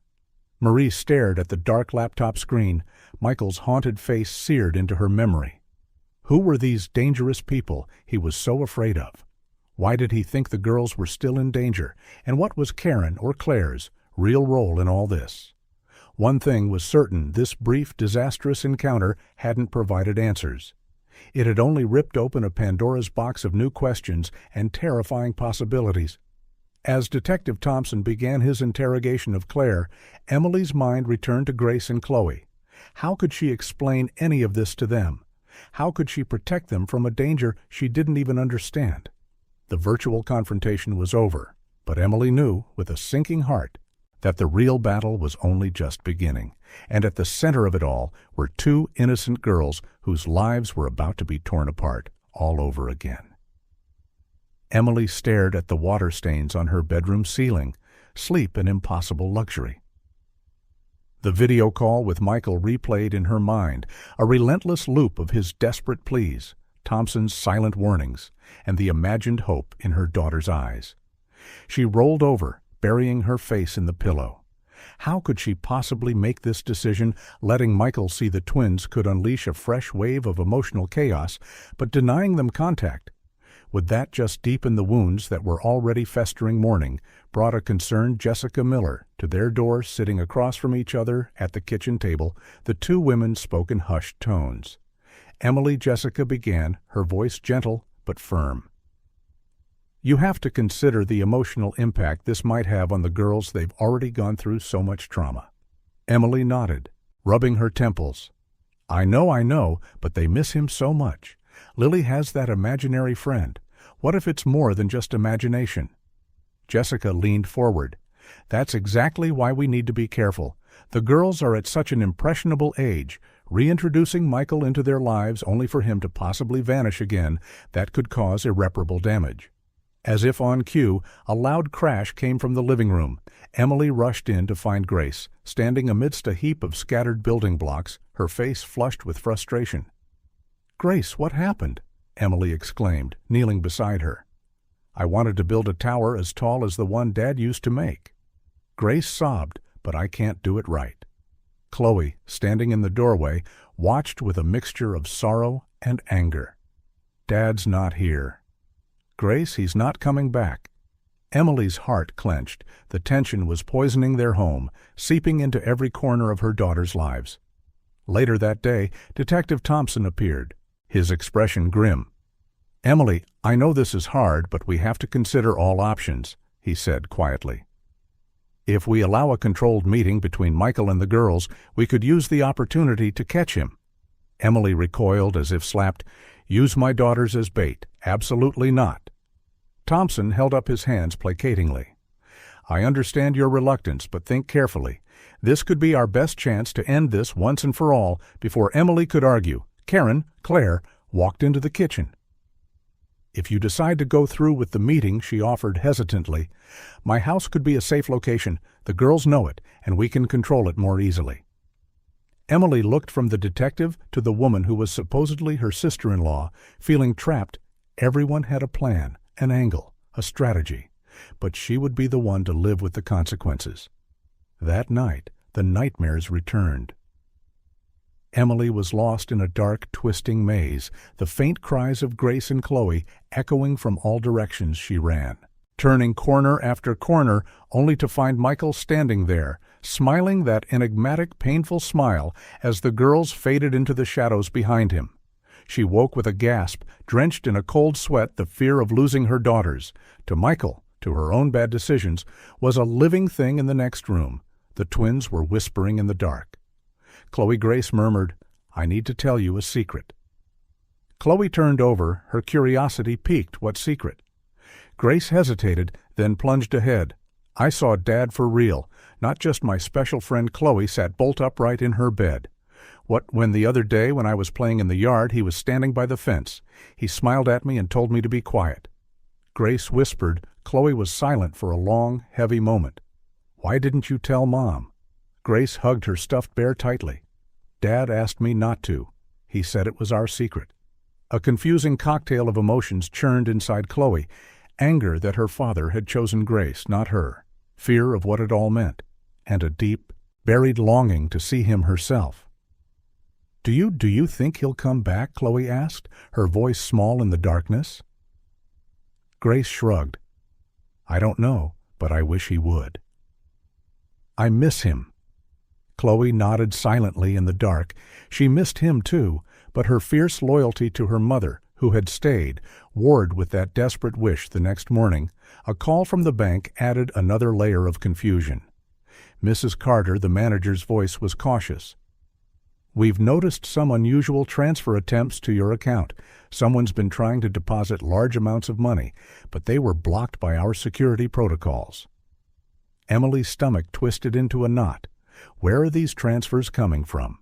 Marie stared at the dark laptop screen, Michael's haunted face seared into her memory. Who were these dangerous people he was so afraid of? Why did he think the girls were still in danger, and what was Karen or Claire's real role in all this? One thing was certain: this brief, disastrous encounter hadn't provided answers. It had only ripped open a Pandora's box of new questions and terrifying possibilities. As Detective Thompson began his interrogation of Claire, Emily's mind returned to Grace and Chloe. How could she explain any of this to them? How could she protect them from a danger she didn't even understand? The virtual confrontation was over, but Emily knew, with a sinking heart, that the real battle was only just beginning, and at the center of it all were two innocent girls whose lives were about to be torn apart all over again. Emily stared at the water stains on her bedroom ceiling, sleep an impossible luxury. The video call with Michael replayed in her mind, a relentless loop of his desperate pleas, Thompson's silent warnings, and the imagined hope in her daughter's eyes. She rolled over, burying her face in the pillow. How could she possibly make this decision, letting Michael see the twins could unleash a fresh wave of emotional chaos, but denying them contact? Would that just deepen the wounds that were already festering? Morning brought a concerned Jessica Miller to their door. Sitting across from each other at the kitchen table, the two women spoke in hushed tones. Jessica began, her voice gentle but firm. "You have to consider the emotional impact this might have on the girls. They've already gone through so much trauma." Emily nodded, rubbing her temples. I know, but they miss him so much. Lily has that imaginary friend. What if it's more than just imagination?" Jessica leaned forward. "That's exactly why we need to be careful. The girls are at such an impressionable age. Reintroducing Michael into their lives only for him to possibly vanish again, that could cause irreparable damage." As if on cue, a loud crash came from the living room. Emily rushed in to find Grace, standing amidst a heap of scattered building blocks, her face flushed with frustration. "Grace, what happened?" Emily exclaimed, kneeling beside her. "I wanted to build a tower as tall as the one Dad used to make." Grace sobbed, "But I can't do it right." Chloe, standing in the doorway, watched with a mixture of sorrow and anger. "Dad's not here." "Grace, he's not coming back." Emily's heart clenched. The tension was poisoning their home, seeping into every corner of her daughters' lives. Later that day, Detective Thompson appeared, his expression grim. "Emily, I know this is hard, but we have to consider all options," he said quietly. "If we allow a controlled meeting between Michael and the girls, we could use the opportunity to catch him." Emily recoiled as if slapped. "Use my daughters as bait. Absolutely not." Thompson held up his hands placatingly. "I understand your reluctance, but think carefully. This could be our best chance to end this once and for all." Before Emily could argue, Claire, walked into the kitchen. "If you decide to go through with the meeting," she offered hesitantly, "my house could be a safe location. The girls know it, and we can control it more easily." Emily looked from the detective to the woman who was supposedly her sister-in-law, feeling trapped. Everyone had a plan, an angle, a strategy, but she would be the one to live with the consequences. That night, the nightmares returned. Emily was lost in a dark, twisting maze, the faint cries of Grace and Chloe echoing from all directions. She ran, turning corner after corner, only to find Michael standing there, smiling that enigmatic, painful smile as the girls faded into the shadows behind him. She woke with a gasp, drenched in a cold sweat. The fear of losing her daughters, to Michael, to her own bad decisions, was a living thing in the next room. The twins were whispering in the dark. Chloe Grace murmured, "I need to tell you a secret." Chloe turned over, her curiosity piqued. What secret? Grace hesitated, then plunged ahead. "I saw Dad for real. Not just my special friend." Chloe sat bolt upright in her bed. When the other day when I was playing in the yard, he was standing by the fence. He smiled at me and told me to be quiet." Grace whispered. Chloe was silent for a long, heavy moment. "Why didn't you tell Mom?" Grace hugged her stuffed bear tightly. "Dad asked me not to. He said it was our secret." A confusing cocktail of emotions churned inside Chloe. Anger that her father had chosen Grace, not her. Fear of what it all meant. And a deep, buried longing to see him herself. Do you think he'll come back?" Chloe asked, her voice small in the darkness. Grace shrugged. "I don't know, but I wish he would." "I miss him." Chloe nodded silently in the dark. She missed him too, but her fierce loyalty to her mother, who had stayed, warred with that desperate wish. The next morning, a call from the bank added another layer of confusion. Mrs. Carter, the manager's voice, was cautious. "We've noticed some unusual transfer attempts to your account. Someone's been trying to deposit large amounts of money, but they were blocked by our security protocols." Emily's stomach twisted into a knot. Where are these transfers coming from?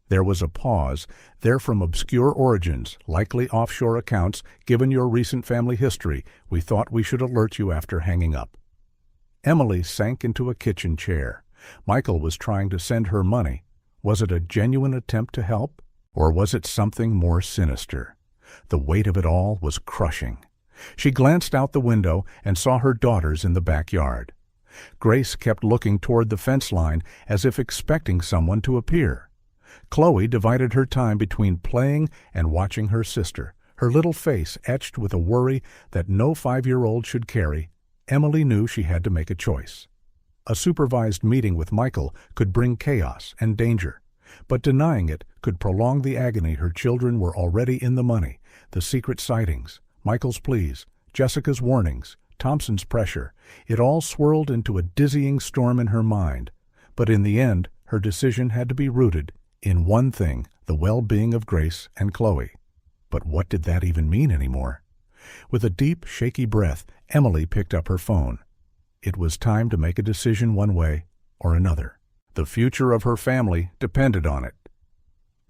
There was a pause. "They're from obscure origins, likely offshore accounts. Given your recent family history, we thought we should alert you after hanging up." Emily sank into a kitchen chair. Michael was trying to send her money. Was it a genuine attempt to help, or was it something more sinister? The weight of it all was crushing. She glanced out the window and saw her daughters in the backyard. Grace kept looking toward the fence line as if expecting someone to appear. Chloe divided her time between playing and watching her sister, her little face etched with a worry that no 5-year-old should carry. Emily knew she had to make a choice. A supervised meeting with Michael could bring chaos and danger, but denying it could prolong the agony. Her children were already in the money. The secret sightings, Michael's pleas, Jessica's warnings, Thompson's pressure, it all swirled into a dizzying storm in her mind. But in the end, her decision had to be rooted in one thing: the well-being of Grace and Chloe. But what did that even mean anymore? With a deep, shaky breath, Emily picked up her phone. It was time to make a decision one way or another. The future of her family depended on it.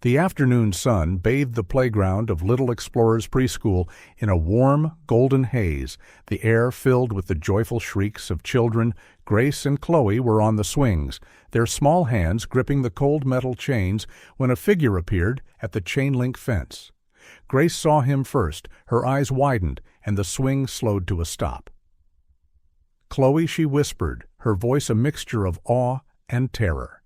The afternoon sun bathed the playground of Little Explorers Preschool in a warm, golden haze, the air filled with the joyful shrieks of children. Grace and Chloe were on the swings, their small hands gripping the cold metal chains, when a figure appeared at the chain-link fence. Grace saw him first. Her eyes widened, and the swing slowed to a stop. "Chloe," she whispered, her voice a mixture of awe and terror.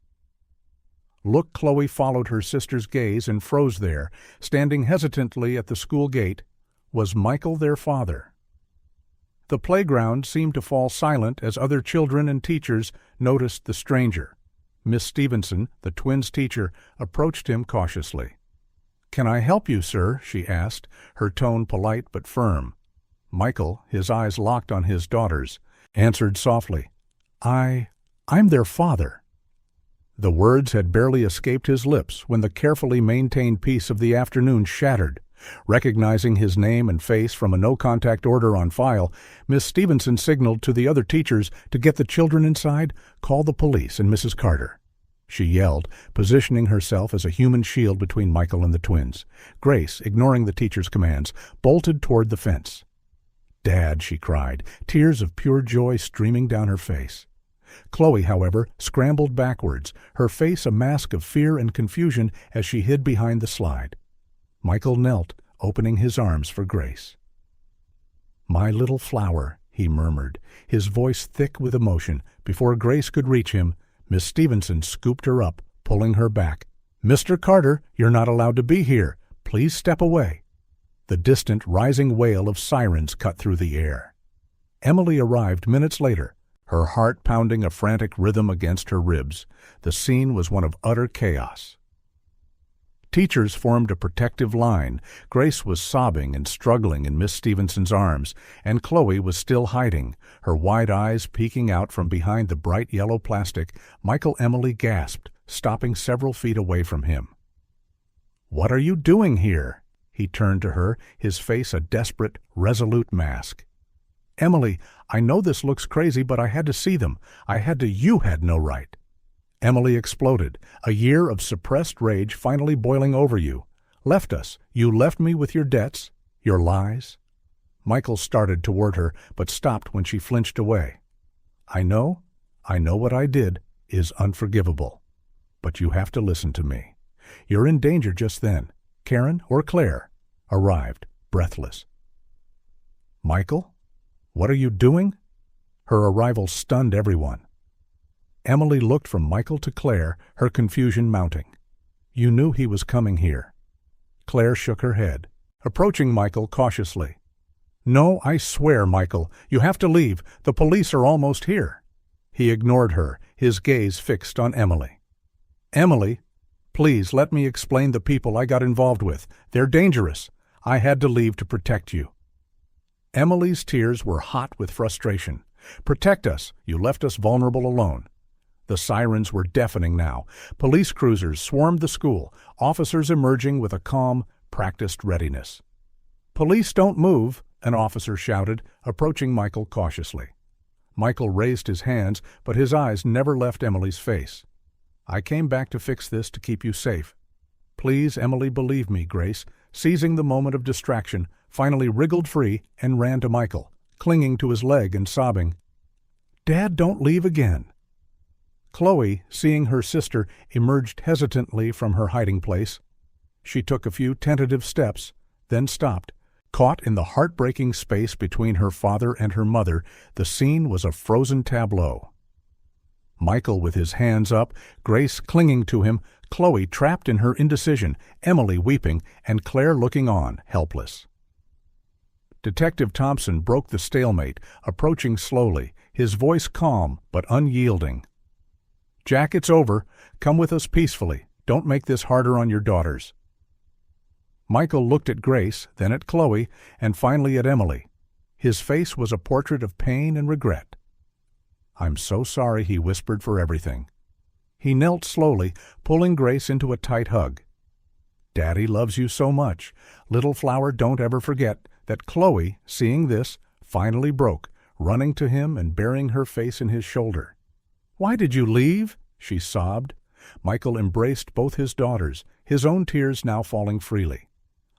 "Look." Chloe followed her sister's gaze and froze there, standing hesitantly at the school gate. Was Michael their father? The playground seemed to fall silent as other children and teachers noticed the stranger. Miss Stevenson, the twins' teacher, approached him cautiously. "Can I help you, sir?" she asked, her tone polite but firm. Michael, his eyes locked on his daughters, answered softly, I'm their father." The words had barely escaped his lips when the carefully maintained peace of the afternoon shattered. Recognizing his name and face from a no-contact order on file, Miss Stevenson signaled to the other teachers to get the children inside, call the police and Mrs. Carter. She yelled, positioning herself as a human shield between Michael and the twins. Grace, ignoring the teacher's commands, bolted toward the fence. "Dad," she cried, tears of pure joy streaming down her face. Chloe, however, scrambled backwards, her face a mask of fear and confusion as she hid behind the slide. Michael knelt, opening his arms for Grace. "My little flower," he murmured, his voice thick with emotion. Before Grace could reach him, Miss Stevenson scooped her up, pulling her back. "Mr. Carter, you're not allowed to be here. Please step away." The distant, rising wail of sirens cut through the air. Emily arrived minutes later, her heart pounding a frantic rhythm against her ribs. The scene was one of utter chaos. Teachers formed a protective line. Grace was sobbing and struggling in Miss Stevenson's arms, and Chloe was still hiding, her wide eyes peeking out from behind the bright yellow plastic. Emily gasped, stopping several feet away from him. "What are you doing here?" He turned to her, his face a desperate, resolute mask. "Emily, I know this looks crazy, but I had to see them. You had no right." Emily exploded, a year of suppressed rage finally boiling over you. "Left us. You left me with your debts, your lies." Michael started toward her, but stopped when she flinched away. I know what I did is unforgivable. But you have to listen to me. You're in danger just then. Karen or Claire arrived, breathless. "Michael? What are you doing?" Her arrival stunned everyone. Emily looked from Michael to Claire, her confusion mounting. "You knew he was coming here." Claire shook her head, approaching Michael cautiously. "No, I swear, Michael, you have to leave. The police are almost here." He ignored her, his gaze fixed on Emily. "Emily, please let me explain the people I got involved with. They're dangerous. I had to leave to protect you." Emily's tears were hot with frustration. "Protect us. You left us vulnerable alone." The sirens were deafening now. Police cruisers swarmed the school, officers emerging with a calm, practiced readiness. "Police don't move," an officer shouted, approaching Michael cautiously. Michael raised his hands, but his eyes never left Emily's face. "I came back to fix this to keep you safe. Please, Emily, believe me." Grace, seizing the moment of distraction, finally wriggled free and ran to Michael, clinging to his leg and sobbing, "Dad, don't leave again." Chloe, seeing her sister, emerged hesitantly from her hiding place. She took a few tentative steps, then stopped. Caught in the heartbreaking space between her father and her mother, the scene was a frozen tableau. Michael with his hands up, Grace clinging to him, Chloe trapped in her indecision, Emily weeping, and Claire looking on, helpless. Detective Thompson broke the stalemate, approaching slowly, his voice calm but unyielding. "Jack, it's over. Come with us peacefully. Don't make this harder on your daughters." Michael looked at Grace, then at Chloe, and finally at Emily. His face was a portrait of pain and regret. "I'm so sorry," he whispered, "for everything." He knelt slowly, pulling Grace into a tight hug. "Daddy loves you so much. Little flower, don't ever forget that." Chloe, seeing this, finally broke, running to him and burying her face in his shoulder. "Why did you leave?" she sobbed. Michael embraced both his daughters, his own tears now falling freely.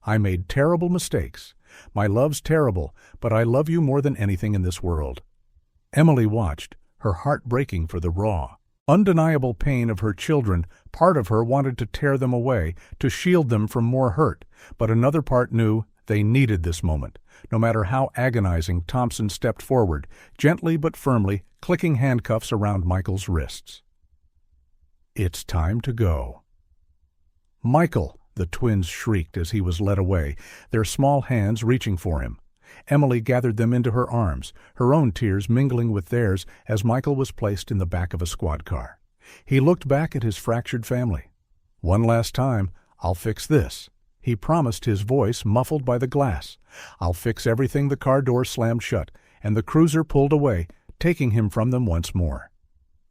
"I made terrible mistakes. My love's terrible, but I love you more than anything in this world." Emily watched, her heart breaking for the raw, undeniable pain of her children. Part of her wanted to tear them away, to shield them from more hurt, but another part knew they needed this moment. No matter how agonizing, Thompson stepped forward, gently but firmly, clicking handcuffs around Michael's wrists. "It's time to go." "Michael!" the twins shrieked as he was led away, their small hands reaching for him. Emily gathered them into her arms, her own tears mingling with theirs as Michael was placed in the back of a squad car. He looked back at his fractured family. "One last time, I'll fix this," he promised, his voice muffled by the glass. "I'll fix everything." The car door slammed shut, and the cruiser pulled away, taking him from them once more.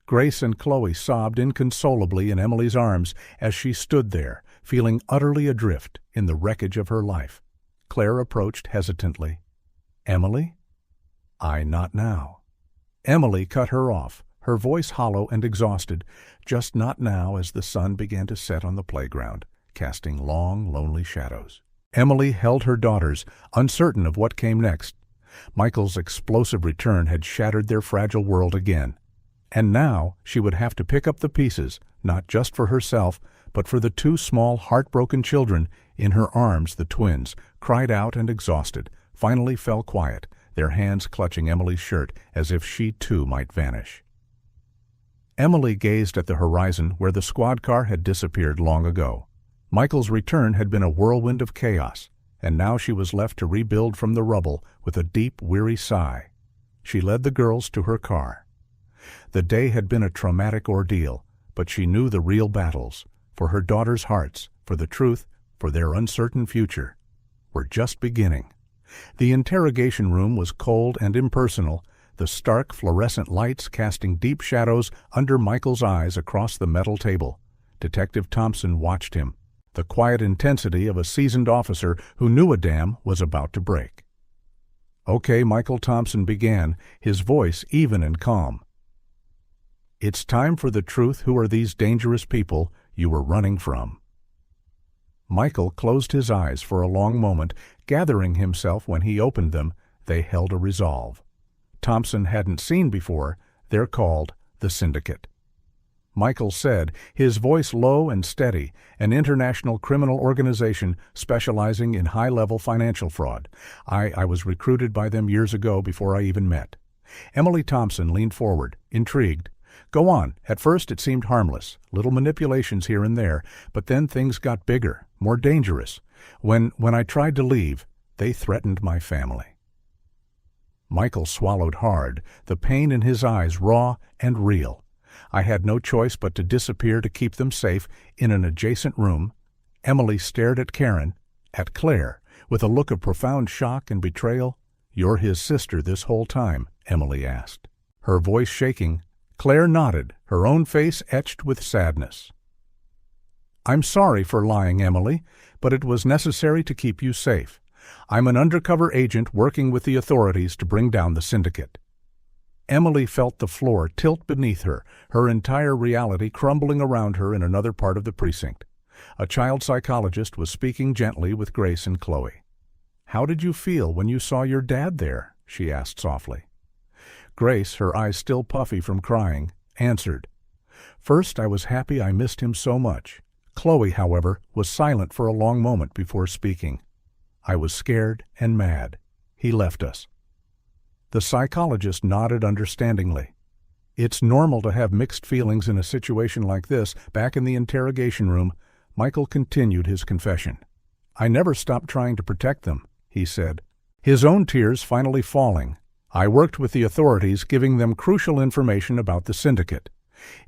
Grace and Chloe sobbed inconsolably in Emily's arms as she stood there, feeling utterly adrift in the wreckage of her life. Claire approached hesitantly. "Emily?" Not now." Emily cut her off, her voice hollow and exhausted. "Just not now," as the sun began to set on the playground, casting long, lonely shadows. Emily held her daughters, uncertain of what came next. Michael's explosive return had shattered their fragile world again. And now she would have to pick up the pieces, not just for herself, but for the two small, heartbroken children. In her arms, the twins, cried out and exhausted, finally fell quiet, their hands clutching Emily's shirt as if she too might vanish. Emily gazed at the horizon where the squad car had disappeared long ago. Michael's return had been a whirlwind of chaos, and now she was left to rebuild from the rubble with a deep, weary sigh. She led the girls to her car. The day had been a traumatic ordeal, but she knew the real battles, for her daughters' hearts, for the truth, for their uncertain future, were just beginning. The interrogation room was cold and impersonal, the stark fluorescent lights casting deep shadows under Michael's eyes across the metal table. Detective Thompson watched him, the quiet intensity of a seasoned officer who knew a dam was about to break. "Okay," Michael Thompson began, his voice even and calm. "It's time for the truth. Who are these dangerous people you were running from?" Michael closed his eyes for a long moment, gathering himself. When he opened them, they held a resolve. Thompson hadn't seen before. They're called the Syndicate. Michael said, his voice low and steady, an international criminal organization specializing in high-level financial fraud. I was recruited by them years ago before I even met. Emily Thompson leaned forward, intrigued. Go on. At first it seemed harmless, little manipulations here and there, but then things got bigger, more dangerous. When I tried to leave, they threatened my family." Michael swallowed hard, the pain in his eyes raw and real. "I had no choice but to disappear to keep them safe in an adjacent room." Emily stared at Karen, at Claire, with a look of profound shock and betrayal. "You're his sister this whole time?" Emily asked. Her voice shaking, Claire nodded, her own face etched with sadness. "I'm sorry for lying, Emily, but it was necessary to keep you safe. I'm an undercover agent working with the authorities to bring down the syndicate." Emily felt the floor tilt beneath her, her entire reality crumbling around her in another part of the precinct. A child psychologist was speaking gently with Grace and Chloe. "How did you feel when you saw your dad there?" she asked softly. Grace, her eyes still puffy from crying, answered, "First, I was happy I missed him so much." Chloe, however, was silent for a long moment before speaking. "I was scared and mad. He left us." The psychologist nodded understandingly. "It's normal to have mixed feelings in a situation like this." Back in the interrogation room, Michael continued his confession. "I never stopped trying to protect them," he said, his own tears finally falling. "I worked with the authorities, giving them crucial information about the syndicate.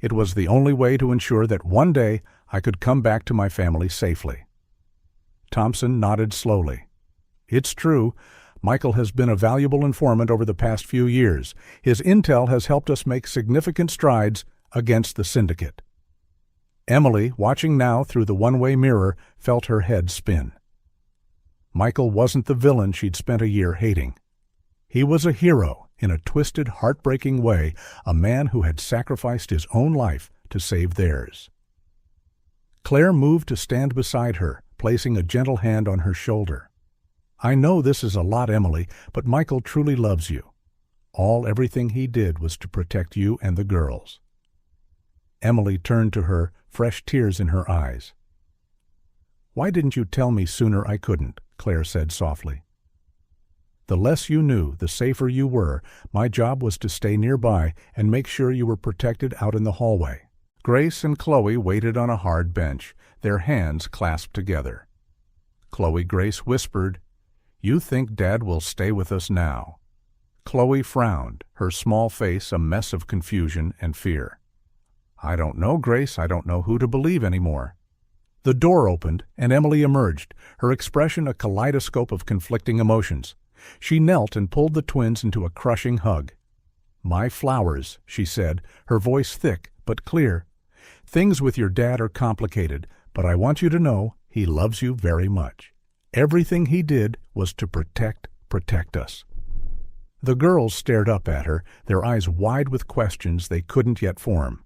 It was the only way to ensure that one day I could come back to my family safely." Thompson nodded slowly. "It's true. Michael has been a valuable informant over the past few years. His intel has helped us make significant strides against the syndicate." Emily, watching now through the one-way mirror, felt her head spin. Michael wasn't the villain she'd spent a year hating. He was a hero, in a twisted, heartbreaking way, a man who had sacrificed his own life to save theirs. Claire moved to stand beside her, placing a gentle hand on her shoulder. "I know this is a lot, Emily, but Michael truly loves you. Everything he did was to protect you and the girls." Emily turned to her, fresh tears in her eyes. "Why didn't you tell me sooner? I couldn't," Claire said softly. "The less you knew, the safer you were. My job was to stay nearby and make sure you were protected out in the hallway." Grace and Chloe waited on a hard bench, their hands clasped together. Grace whispered, "You think Dad will stay with us now?" Chloe frowned, her small face a mess of confusion and fear. "I don't know, Grace. I don't know who to believe anymore." The door opened, and Emily emerged, her expression a kaleidoscope of conflicting emotions. She knelt and pulled the twins into a crushing hug. "My flowers," she said, her voice thick but clear. "Things with your dad are complicated, but I want you to know he loves you very much. Everything he did was to protect us." The girls stared up at her, their eyes wide with questions they couldn't yet form.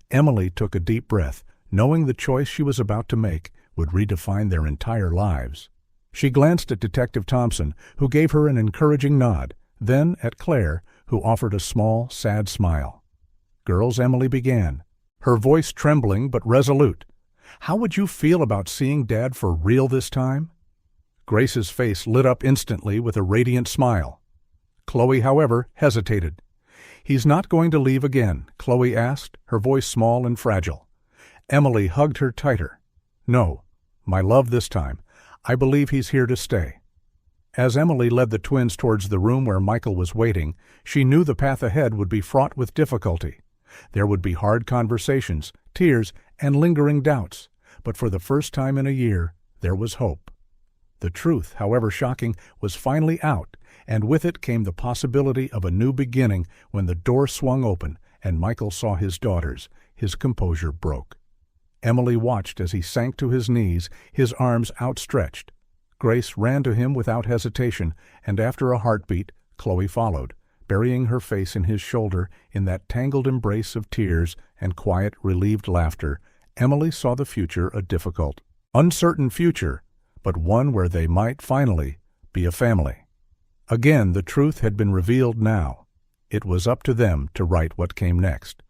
Emily took a deep breath, knowing the choice she was about to make would redefine their entire lives. She glanced at Detective Thompson, who gave her an encouraging nod, then at Claire, who offered a small, sad smile. "Girls," Emily began, her voice trembling but resolute, "how would you feel about seeing Dad for real this time?" Grace's face lit up instantly with a radiant smile. Chloe, however, hesitated. "He's not going to leave again?" Chloe asked, her voice small and fragile. Emily hugged her tighter. "No, my love, this time. I believe he's here to stay." As Emily led the twins towards the room where Michael was waiting, she knew the path ahead would be fraught with difficulty. There would be hard conversations, tears, and lingering doubts, but for the first time in a year, there was hope. The truth, however shocking, was finally out, and with it came the possibility of a new beginning. When the door swung open and Michael saw his daughters, his composure broke. Emily watched as he sank to his knees, his arms outstretched. Grace ran to him without hesitation, and after a heartbeat, Chloe followed, burying her face in his shoulder in that tangled embrace of tears and quiet, relieved laughter. Emily saw the future a difficult, uncertain future, but one where they might finally be a family. Again, the truth had been revealed now. It was up to them to write what came next.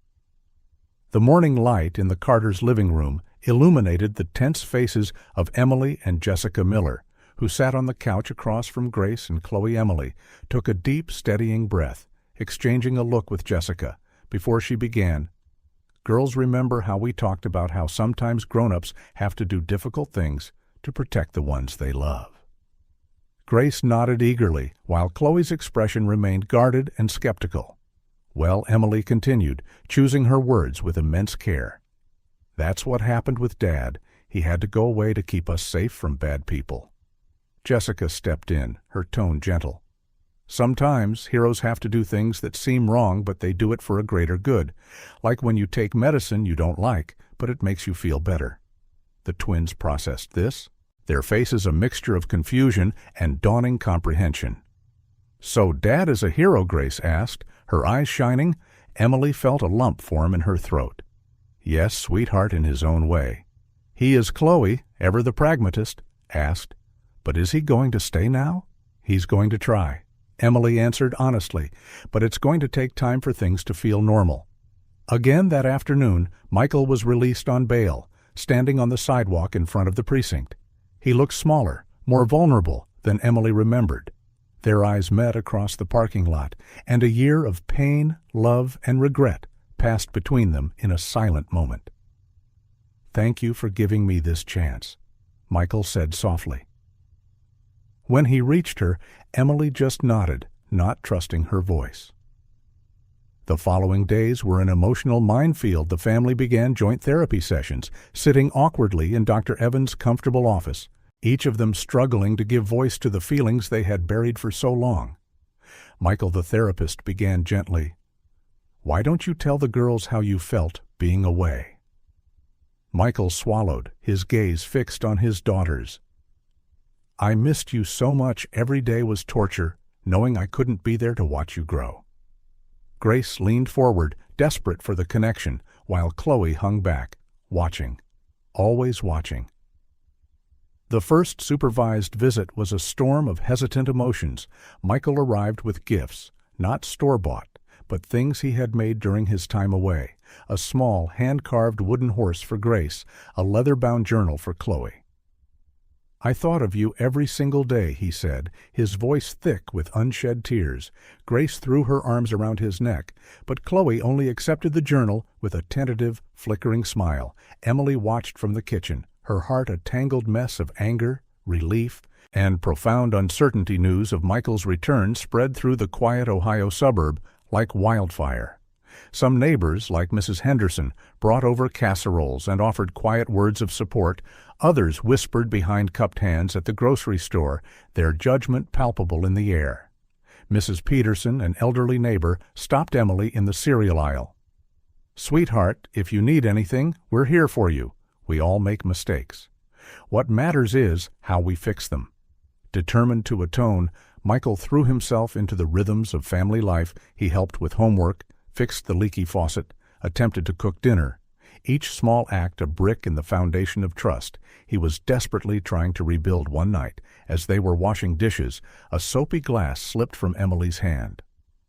The morning light in the Carters' living room illuminated the tense faces of Emily and Jessica Miller, who sat on the couch across from Grace and Chloe. Emily took a deep, steadying breath, exchanging a look with Jessica, before she began, "Girls, remember how we talked about how sometimes grown-ups have to do difficult things to protect the ones they love?" Grace nodded eagerly, while Chloe's expression remained guarded and skeptical. "Well," Emily continued, choosing her words with immense care, "that's what happened with Dad. He had to go away to keep us safe from bad people." Jessica stepped in, her tone gentle. "Sometimes heroes have to do things that seem wrong, but they do it for a greater good. Like when you take medicine you don't like, but it makes you feel better." The twins processed this, their faces a mixture of confusion and dawning comprehension. "So Dad is a hero?" Grace asked, her eyes shining. Emily felt a lump form in her throat. "Yes, sweetheart, in his own way." "He is," Chloe, ever the pragmatist, asked. "But is he going to stay now?" "He's going to try," Emily answered honestly, "but it's going to take time for things to feel normal." Again that afternoon, Michael was released on bail, standing on the sidewalk in front of the precinct. He looked smaller, more vulnerable than Emily remembered. Their eyes met across the parking lot, and a year of pain, love, and regret passed between them in a silent moment. "Thank you for giving me this chance," Michael said softly. When he reached her, Emily just nodded, not trusting her voice. The following days were an emotional minefield. The family began joint therapy sessions, sitting awkwardly in Dr. Evans' comfortable office, each of them struggling to give voice to the feelings they had buried for so long. Michael, the therapist, began gently, "Why don't you tell the girls how you felt being away?" Michael swallowed, his gaze fixed on his daughters. "I missed you so much. Every day was torture, knowing I couldn't be there to watch you grow." Grace leaned forward, desperate for the connection, while Chloe hung back, watching, always watching. The first supervised visit was a storm of hesitant emotions. Michael arrived with gifts, not store-bought, but things he had made during his time away: a small, hand-carved wooden horse for Grace, a leather-bound journal for Chloe. "I thought of you every single day," he said, his voice thick with unshed tears. Grace threw her arms around his neck, but Chloe only accepted the journal with a tentative, flickering smile. Emily watched from the kitchen, her heart a tangled mess of anger, relief, and profound uncertainty. News of Michael's return spread through the quiet Ohio suburb like wildfire. Some neighbors, like Mrs. Henderson, brought over casseroles and offered quiet words of support. Others whispered behind cupped hands at the grocery store, their judgment palpable in the air. Mrs. Peterson, an elderly neighbor, stopped Emily in the cereal aisle. "Sweetheart, if you need anything, we're here for you. We all make mistakes. What matters is how we fix them." Determined to atone, Michael threw himself into the rhythms of family life. He helped with homework, fixed the leaky faucet, attempted to cook dinner. Each small act a brick in the foundation of trust. He was desperately trying to rebuild. One night, as they were washing dishes, a soapy glass slipped from Emily's hand.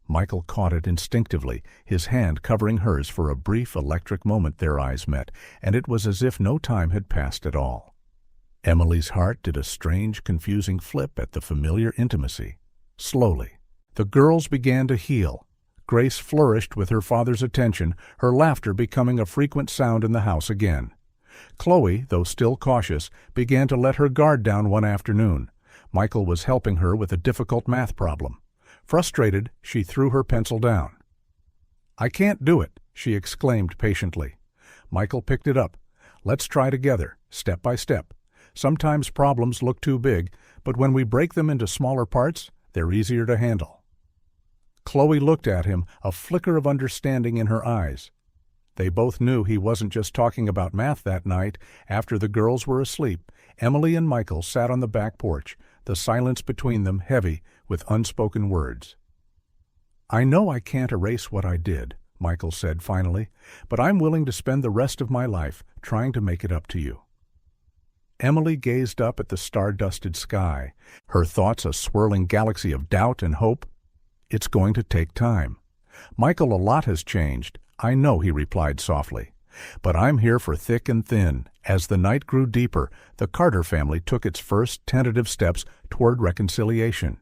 Michael caught it instinctively, his hand covering hers. For a brief electric moment their eyes met, and it was as if no time had passed at all. Emily's heart did a strange, confusing flip at the familiar intimacy. Slowly, the girls began to heal. Grace flourished with her father's attention, her laughter becoming a frequent sound in the house again. Chloe, though still cautious, began to let her guard down one afternoon. Michael was helping her with a difficult math problem. Frustrated, she threw her pencil down. "I can't do it," she exclaimed patiently. Michael picked it up. "Let's try together, step by step. Sometimes problems look too big, but when we break them into smaller parts, they're easier to handle." Chloe looked at him, a flicker of understanding in her eyes. They both knew he wasn't just talking about math that night. After the girls were asleep, Emily and Michael sat on the back porch, the silence between them heavy with unspoken words. "I know I can't erase what I did," Michael said finally, "but I'm willing to spend the rest of my life trying to make it up to you." Emily gazed up at the star-dusted sky, her thoughts a swirling galaxy of doubt and hope. "It's going to take time." "Michael, a lot has changed." "I know," he replied softly. "But I'm here for thick and thin." As the night grew deeper, the Carter family took its first tentative steps toward reconciliation.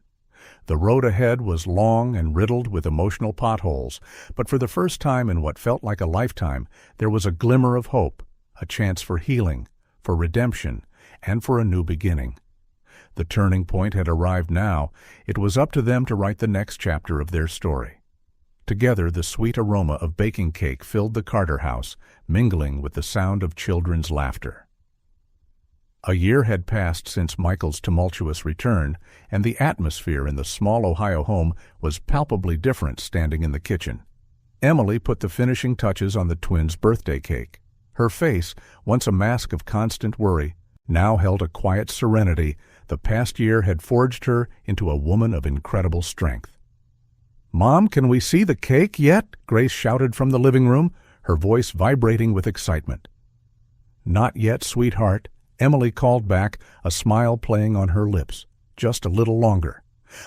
The road ahead was long and riddled with emotional potholes, but for the first time in what felt like a lifetime, there was a glimmer of hope, a chance for healing, for redemption, and for a new beginning. The turning point had arrived now. It was up to them to write the next chapter of their story. Together, the sweet aroma of baking cake filled the Carter house, mingling with the sound of children's laughter. A year had passed since Michael's tumultuous return, and the atmosphere in the small Ohio home was palpably different standing in the kitchen. Emily put the finishing touches on the twins' birthday cake. Her face, once a mask of constant worry, now held a quiet serenity. The past year had forged her into a woman of incredible strength. "Mom, can we see the cake yet?" Grace shouted from the living room, her voice vibrating with excitement. "Not yet, sweetheart," Emily called back, a smile playing on her lips. "Just a little longer."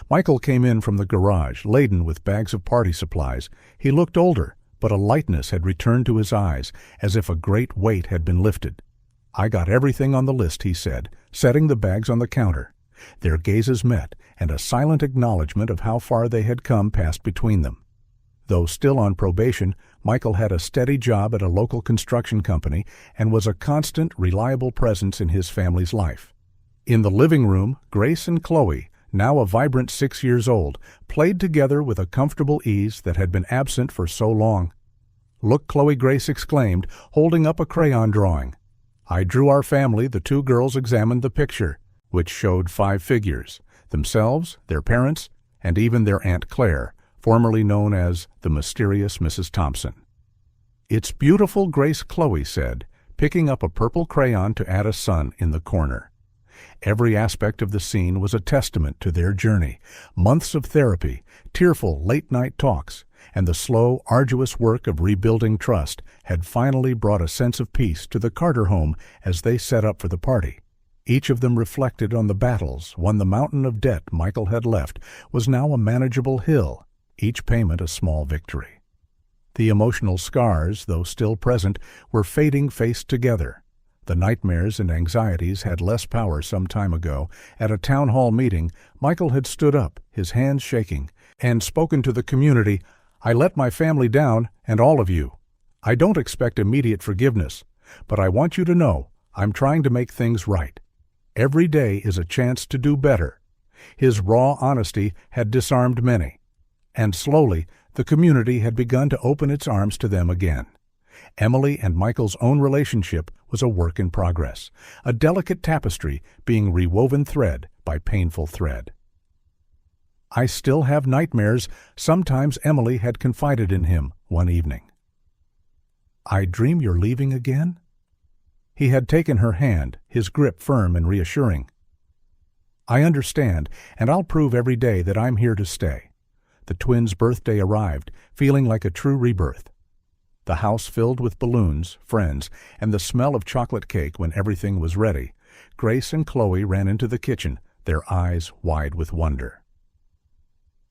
Michael came in from the garage, laden with bags of party supplies. He looked older, but a lightness had returned to his eyes, as if a great weight had been lifted. "I got everything on the list," he said, setting the bags on the counter. Their gazes met, and a silent acknowledgment of how far they had come passed between them. Though still on probation, Michael had a steady job at a local construction company and was a constant, reliable presence in his family's life. In the living room, Grace and Chloe, now a vibrant 6 years old, played together with a comfortable ease that had been absent for so long. "Look," Chloe, Grace exclaimed, holding up a crayon drawing. "I drew our family." The two girls examined the picture, which showed 5 figures, themselves, their parents, and even their Aunt Claire, formerly known as the mysterious Mrs. Thompson. "It's beautiful," Grace, Chloe said, picking up a purple crayon to add a sun in the corner. Every aspect of the scene was a testament to their journey. Months of therapy, tearful late-night talks, and the slow, arduous work of rebuilding trust had finally brought a sense of peace to the Carter home as they set up for the party. Each of them reflected on the battles, when the mountain of debt Michael had left was now a manageable hill, each payment a small victory. The emotional scars, though still present, were fading faced together. The nightmares and anxieties had less power some time ago. At a town hall meeting, Michael had stood up, his hands shaking, and spoken to the community. "I let my family down, and all of you. I don't expect immediate forgiveness, but I want you to know I'm trying to make things right. Every day is a chance to do better." His raw honesty had disarmed many, and slowly the community had begun to open its arms to them again. Emily and Michael's own relationship was a work in progress, a delicate tapestry being rewoven thread by painful thread. "I still have nightmares," sometimes Emily had confided in him one evening. "I dream you're leaving again?" He had taken her hand, his grip firm and reassuring. "I understand, and I'll prove every day that I'm here to stay." The twins' birthday arrived, feeling like a true rebirth. The house filled with balloons, friends, and the smell of chocolate cake when everything was ready. Grace and Chloe ran into the kitchen, their eyes wide with wonder.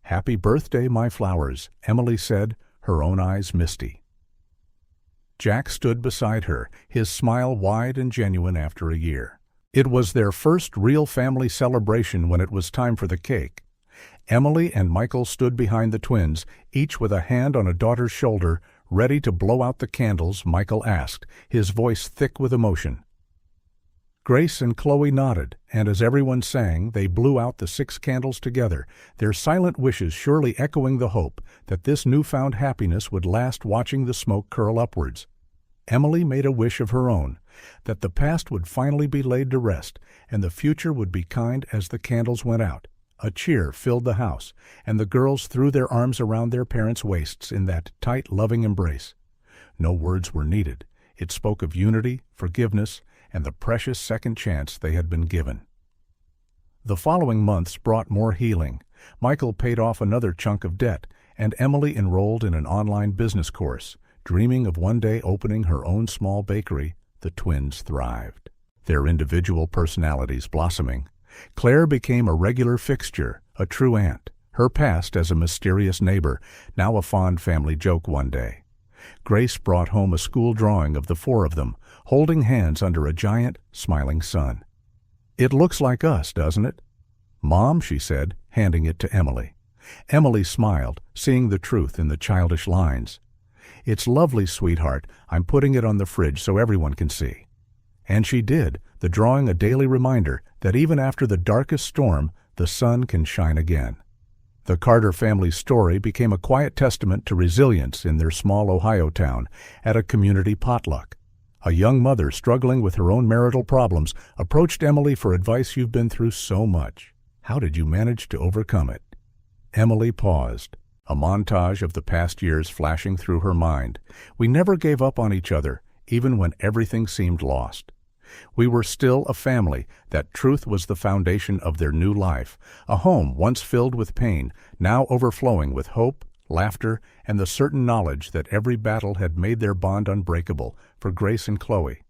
"Happy birthday, my flowers," Emily said, her own eyes misty. Jack stood beside her, his smile wide and genuine after a year. It was their first real family celebration when it was time for the cake. Emily and Michael stood behind the twins, each with a hand on a daughter's shoulder, ready to blow out the candles. Michael asked, his voice thick with emotion. Grace and Chloe nodded, and as everyone sang, they blew out the 6 candles together, their silent wishes surely echoing the hope that this newfound happiness would last, watching the smoke curl upwards. Emily made a wish of her own, that the past would finally be laid to rest, and the future would be kind. As the candles went out, a cheer filled the house, and the girls threw their arms around their parents' waists in that tight, loving embrace. No words were needed. It spoke of unity, forgiveness, and the precious second chance they had been given. The following months brought more healing. Michael paid off another chunk of debt, and Emily enrolled in an online business course. Dreaming of one day opening her own small bakery, the twins thrived, their individual personalities blossoming. Claire became a regular fixture, a true aunt, her past as a mysterious neighbor, now a fond family joke one day. Grace brought home a school drawing of the 4 of them, holding hands under a giant, smiling sun. "It looks like us, doesn't it?" "Mom," she said, handing it to Emily. Emily smiled, seeing the truth in the childish lines. "It's lovely, sweetheart. I'm putting it on the fridge so everyone can see." And she did, the drawing a daily reminder that even after the darkest storm, the sun can shine again. The Carter family's story became a quiet testament to resilience in their small Ohio town at a community potluck. A young mother struggling with her own marital problems approached Emily for advice. "You've been through so much. How did you manage to overcome it?" Emily paused, a montage of the past years flashing through her mind. "We never gave up on each other, even when everything seemed lost. We were still a family. That truth was the foundation of their new life, a home once filled with pain, now overflowing with hope, laughter, and the certain knowledge that every battle had made their bond unbreakable for Grace and Chloe.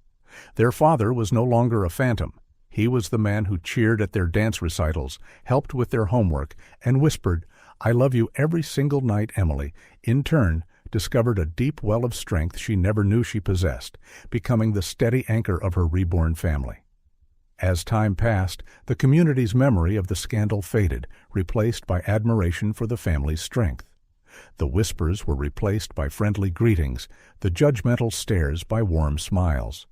Their father was no longer a phantom. He was the man who cheered at their dance recitals, helped with their homework, and whispered, 'I love you' every single night." Emily, in turn, discovered a deep well of strength she never knew she possessed, becoming the steady anchor of her reborn family. As time passed, the community's memory of the scandal faded, replaced by admiration for the family's strength. The whispers were replaced by friendly greetings, the judgmental stares by warm smiles.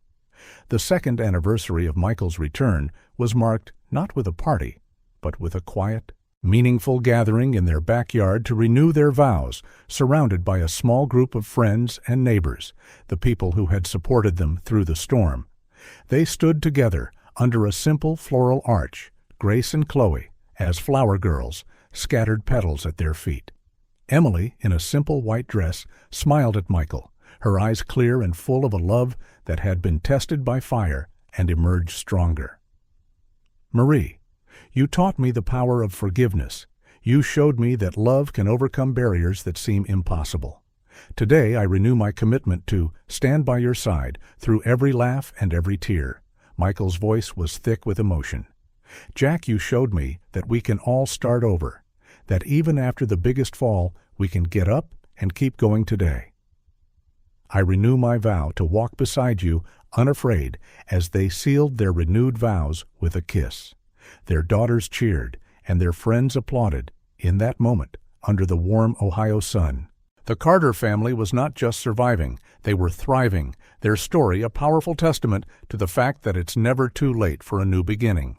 The second anniversary of Michael's return was marked not with a party, but with a quiet, meaningful gathering in their backyard to renew their vows, surrounded by a small group of friends and neighbors, the people who had supported them through the storm. They stood together under a simple floral arch, Grace and Chloe, as flower girls, scattered petals at their feet. Emily, in a simple white dress, smiled at Michael, her eyes clear and full of a love that had been tested by fire and emerged stronger. "Marie, you taught me the power of forgiveness. You showed me that love can overcome barriers that seem impossible. Today I renew my commitment to stand by your side through every laugh and every tear." Michael's voice was thick with emotion. "Jack, you showed me that we can all start over, that even after the biggest fall, we can get up and keep going today. I renew my vow to walk beside you unafraid," as they sealed their renewed vows with a kiss. Their daughters cheered, and their friends applauded, in that moment, under the warm Ohio sun. The Carter family was not just surviving, they were thriving, their story a powerful testament to the fact that it's never too late for a new beginning.